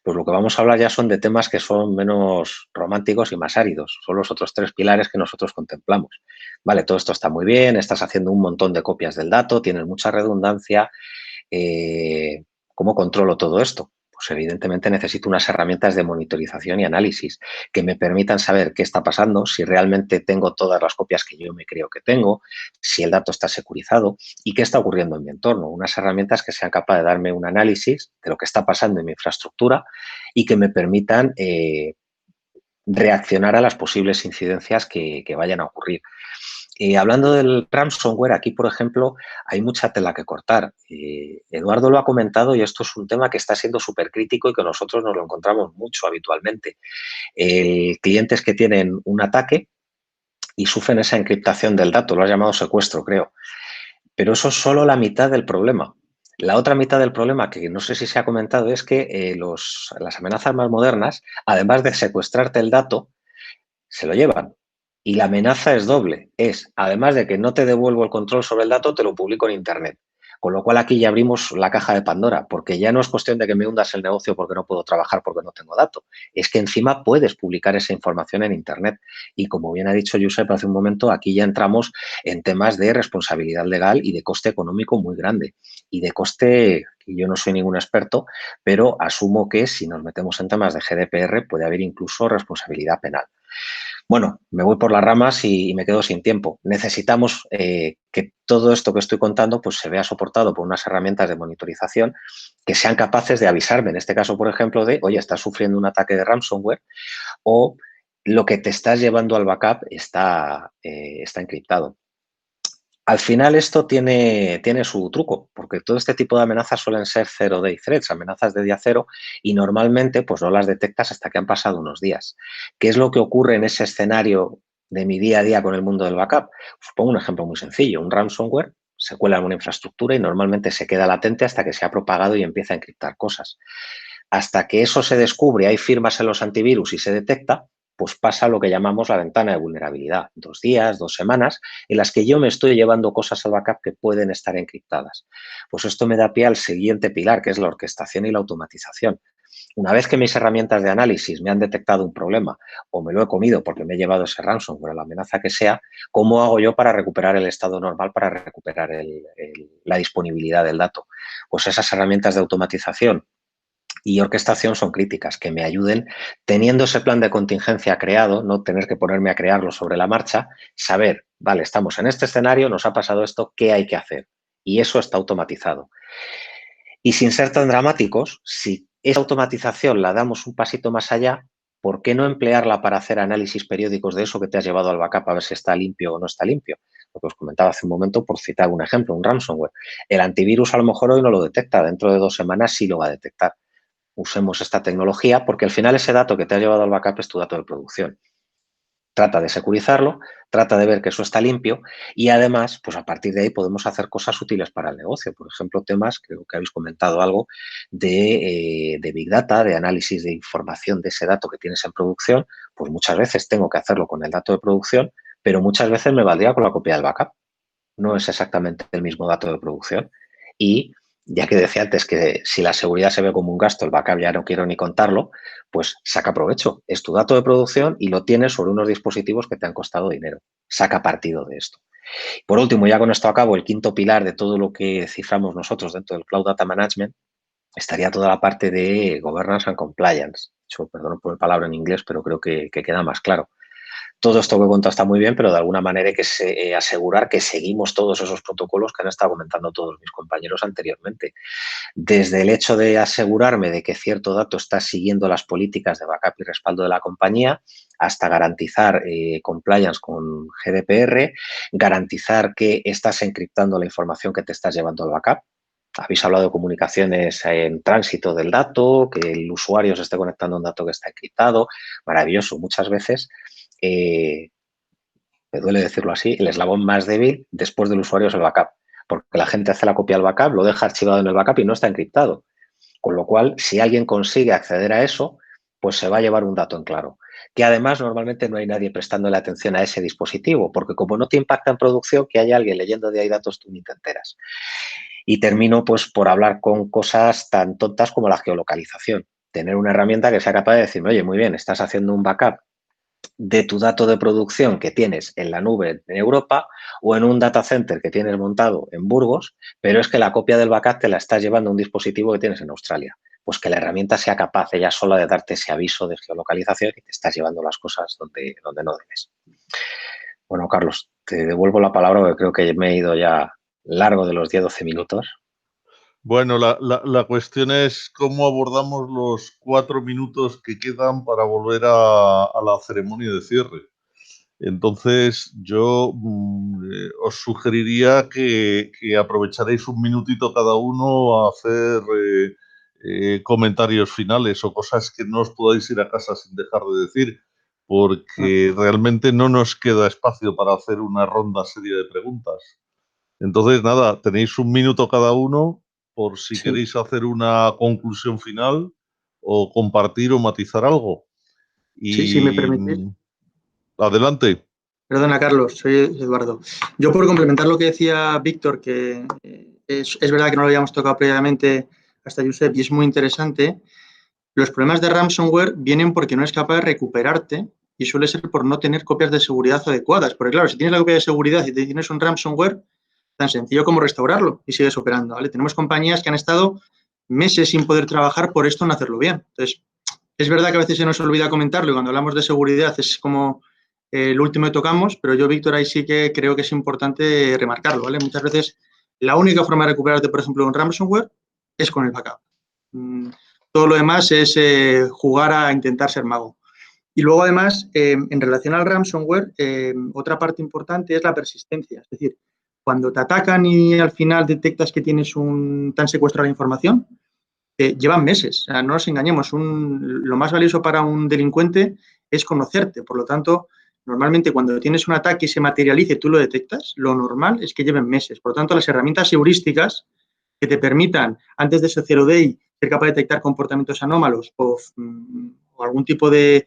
pues lo que vamos a hablar ya son de temas que son menos románticos y más áridos. Son los otros 3 pilares que nosotros contemplamos. Vale, todo esto está muy bien, estás haciendo un montón de copias del dato, tienes mucha redundancia. ¿Cómo controlo todo esto? Pues evidentemente necesito unas herramientas de monitorización y análisis que me permitan saber qué está pasando, si realmente tengo todas las copias que yo me creo que tengo, si el dato está securizado y qué está ocurriendo en mi entorno. Unas herramientas que sean capaces de darme un análisis de lo que está pasando en mi infraestructura y que me permitan reaccionar a las posibles incidencias que vayan a ocurrir. Hablando del ransomware, aquí, por ejemplo, hay mucha tela que cortar. Eduardo lo ha comentado y esto es un tema que está siendo súper crítico y que nosotros nos lo encontramos mucho habitualmente. Clientes que tienen un ataque y sufren esa encriptación del dato, lo has llamado secuestro, creo. Pero eso es solo la mitad del problema. La otra mitad del problema, que no sé si se ha comentado, es que las amenazas más modernas, además de secuestrarte el dato, se lo llevan. Y la amenaza es doble. Además de que no te devuelvo el control sobre el dato, te lo publico en Internet. Con lo cual aquí ya abrimos la caja de Pandora, porque ya no es cuestión de que me hundas el negocio porque no puedo trabajar porque no tengo dato. Es que encima puedes publicar esa información en Internet. Y como bien ha dicho Josep hace un momento, aquí ya entramos en temas de responsabilidad legal y de coste económico muy grande. Y de coste, yo no soy ningún experto, pero asumo que si nos metemos en temas de GDPR puede haber incluso responsabilidad penal. Bueno, me voy por las ramas y me quedo sin tiempo. Necesitamos que todo esto que estoy contando pues, se vea soportado por unas herramientas de monitorización que sean capaces de avisarme, en este caso, por ejemplo, de, oye, estás sufriendo un ataque de ransomware o lo que te estás llevando al backup está encriptado. Al final esto tiene su truco, porque todo este tipo de amenazas suelen ser zero-day threats, amenazas de día cero, y normalmente pues no las detectas hasta que han pasado unos días. ¿Qué es lo que ocurre en ese escenario de mi día a día con el mundo del backup? Os pongo un ejemplo muy sencillo. Un ransomware se cuela en una infraestructura y normalmente se queda latente hasta que se ha propagado y empieza a encriptar cosas. Hasta que eso se descubre, hay firmas en los antivirus y se detecta, pues pasa lo que llamamos la ventana de vulnerabilidad. 2 días, 2 semanas, en las que yo me estoy llevando cosas al backup que pueden estar encriptadas. Pues esto me da pie al siguiente pilar, que es la orquestación y la automatización. Una vez que mis herramientas de análisis me han detectado un problema o me lo he comido porque me he llevado ese ransomware o la amenaza que sea, ¿cómo hago yo para recuperar el estado normal, para recuperar la disponibilidad del dato? Pues esas herramientas de automatización y orquestación son críticas, que me ayuden, teniendo ese plan de contingencia creado, no tener que ponerme a crearlo sobre la marcha, saber, vale, estamos en este escenario, nos ha pasado esto, ¿qué hay que hacer? Y eso está automatizado. Y sin ser tan dramáticos, si esa automatización la damos un pasito más allá, ¿por qué no emplearla para hacer análisis periódicos de eso que te has llevado al backup a ver si está limpio o no está limpio? Lo que os comentaba hace un momento, por citar un ejemplo, un ransomware. El antivirus a lo mejor hoy no lo detecta, dentro de 2 semanas sí lo va a detectar. Usemos esta tecnología porque al final ese dato que te ha llevado al backup es tu dato de producción. Trata de securizarlo, trata de ver que eso está limpio y además, pues a partir de ahí podemos hacer cosas útiles para el negocio. Por ejemplo, temas, creo que habéis comentado algo, de Big Data, de análisis de información de ese dato que tienes en producción, pues muchas veces tengo que hacerlo con el dato de producción, pero muchas veces me valdría con la copia del backup. No es exactamente el mismo dato de producción. Y ya que decía antes que si la seguridad se ve como un gasto, el backup ya no quiero ni contarlo, pues saca provecho. Es tu dato de producción y lo tienes sobre unos dispositivos que te han costado dinero. Saca partido de esto. Por último, ya con esto acabo, el quinto pilar de todo lo que ciframos nosotros dentro del Cloud Data Management estaría toda la parte de Governance and Compliance. Perdón por la palabra en inglés, pero creo que queda más claro. Todo esto que he contado está muy bien, pero de alguna manera hay que asegurar que seguimos todos esos protocolos que han estado comentando todos mis compañeros anteriormente. Desde el hecho de asegurarme de que cierto dato está siguiendo las políticas de backup y respaldo de la compañía, hasta garantizar compliance con GDPR, garantizar que estás encriptando la información que te estás llevando al backup. Habéis hablado de comunicaciones en tránsito del dato, que el usuario se esté conectando a un dato que está encriptado. Maravilloso. Muchas veces me duele decirlo así, el eslabón más débil después del usuario es el backup, porque la gente hace la copia del backup, lo deja archivado en el backup y no está encriptado. Con lo cual, si alguien consigue acceder a eso, pues se va a llevar un dato en claro. Que además normalmente no hay nadie prestándole atención a ese dispositivo, porque como no te impacta en producción, que haya alguien leyendo de ahí datos, tú ni te enteras. Y termino pues por hablar con cosas tan tontas como la geolocalización. Tener una herramienta que sea capaz de decirme, oye, muy bien, estás haciendo un backup de tu dato de producción que tienes en la nube en Europa o en un data center que tienes montado en Burgos, pero es que la copia del backup te la estás llevando a un dispositivo que tienes en Australia. Pues que la herramienta sea capaz ella sola de darte ese aviso de geolocalización y te estás llevando las cosas donde no debes. Bueno, Carlos, te devuelvo la palabra porque creo que me he ido ya largo de los 10-12 minutos.
Bueno, la cuestión es cómo abordamos los 4 minutos que quedan para volver a la ceremonia de cierre. Entonces, yo os sugeriría que aprovecharéis un minutito cada uno a hacer comentarios finales o cosas que no os podáis ir a casa sin dejar de decir, porque realmente no nos queda espacio para hacer una ronda seria de preguntas. Entonces, nada, tenéis un minuto cada uno. por si
Sí.
queréis hacer una conclusión final o compartir o matizar algo.
Sí, si me permitís.
Adelante.
Perdona, Carlos, soy Eduardo. Yo por complementar lo que decía Víctor, que es verdad que no lo habíamos tocado previamente hasta Josep y es muy interesante, los problemas de ransomware vienen porque no es capaz de recuperarte y suele ser por no tener copias de seguridad adecuadas. Porque claro, si tienes la copia de seguridad y tienes un ransomware, tan sencillo como restaurarlo y sigues operando, ¿vale? Tenemos compañías que han estado meses sin poder trabajar por esto no hacerlo bien. Entonces, es verdad que a veces se nos olvida comentarlo y cuando hablamos de seguridad es como el último que tocamos, pero yo, Víctor, ahí sí que creo que es importante remarcarlo, ¿vale? Muchas veces la única forma de recuperarte, por ejemplo, un ransomware es con el backup. Todo lo demás es jugar a intentar ser mago. Y luego, además, en relación al ransomware, otra parte importante es la persistencia. Es decir, cuando te atacan y al final detectas que tienes te han secuestrado la información, llevan meses. O sea, no nos engañemos. Lo más valioso para un delincuente es conocerte. Por lo tanto, normalmente cuando tienes un ataque y se materialice y tú lo detectas, lo normal es que lleven meses. Por lo tanto, las herramientas heurísticas que te permitan, antes de ese zero day, ser capaz de detectar comportamientos anómalos o algún tipo de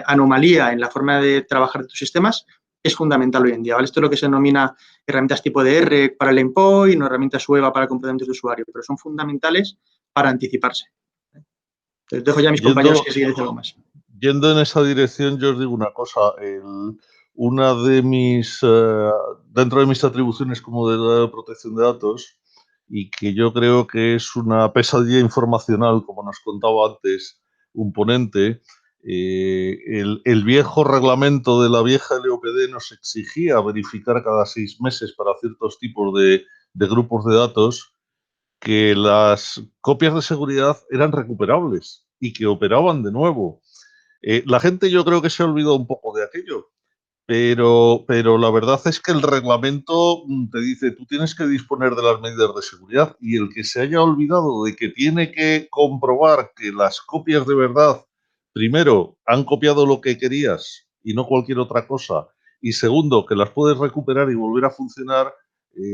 anomalía en la forma de trabajar de tus sistemas, es fundamental hoy en día, ¿vale? Esto es lo que se denomina herramientas tipo de R para el endpoint o herramientas UEBA para comportamientos de usuario, pero son fundamentales para anticiparse. Entonces, dejo ya a mis compañeros que sigan diciendo algo más.
Yendo en esa dirección, yo os digo una cosa. Una de dentro de mis atribuciones como de protección de datos, y que yo creo que es una pesadilla informacional, como nos contaba antes un ponente, el viejo reglamento de la vieja LOPD nos exigía verificar cada 6 meses para ciertos tipos de grupos de datos que las copias de seguridad eran recuperables y que operaban de nuevo. La gente yo creo que se ha olvidado un poco de aquello, pero la verdad es que el reglamento te dice, tú tienes que disponer de las medidas de seguridad, y el que se haya olvidado de que tiene que comprobar que las copias de verdad, primero, han copiado lo que querías y no cualquier otra cosa, y segundo, que las puedes recuperar y volver a funcionar,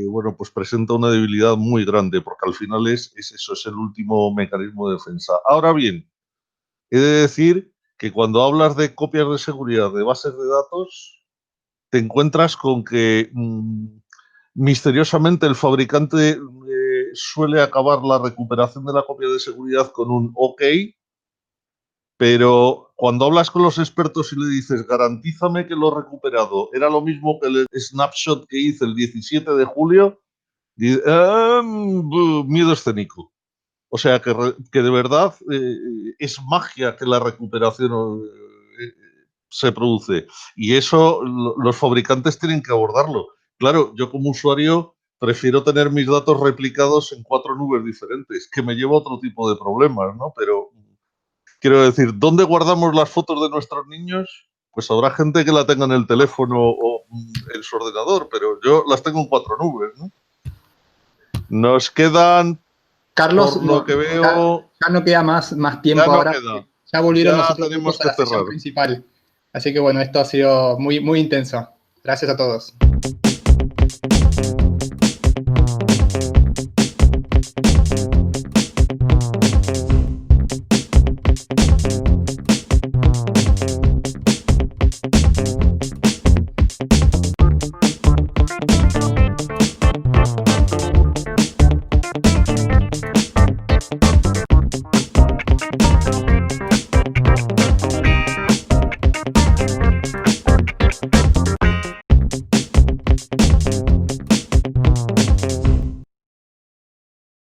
bueno, pues presenta una debilidad muy grande, porque al final es eso, es el último mecanismo de defensa. Ahora bien, he de decir que cuando hablas de copias de seguridad de bases de datos, te encuentras con que misteriosamente el fabricante suele acabar la recuperación de la copia de seguridad con un OK, pero cuando hablas con los expertos y le dices, garantízame que lo recuperado era lo mismo que el snapshot que hice el 17 de julio, dice, miedo escénico. O sea, que de verdad es magia que la recuperación se produce. Y eso los fabricantes tienen que abordarlo. Claro, yo como usuario prefiero tener mis datos replicados en 4 nubes diferentes, que me lleva a otro tipo de problemas, ¿no? Pero quiero decir, ¿dónde guardamos las fotos de nuestros niños? Pues habrá gente que la tenga en el teléfono o en su ordenador, pero yo las tengo en 4 nubes, ¿no? Nos quedan...
Carlos,
por lo que veo,
ya no queda más tiempo
ya no
ahora.
queda.
Ya volvieron
Ya
los otros
tenemos
grupos a la
que
sesión
cerrar.
principal. Así que bueno, esto ha sido muy, muy intenso. Gracias a todos.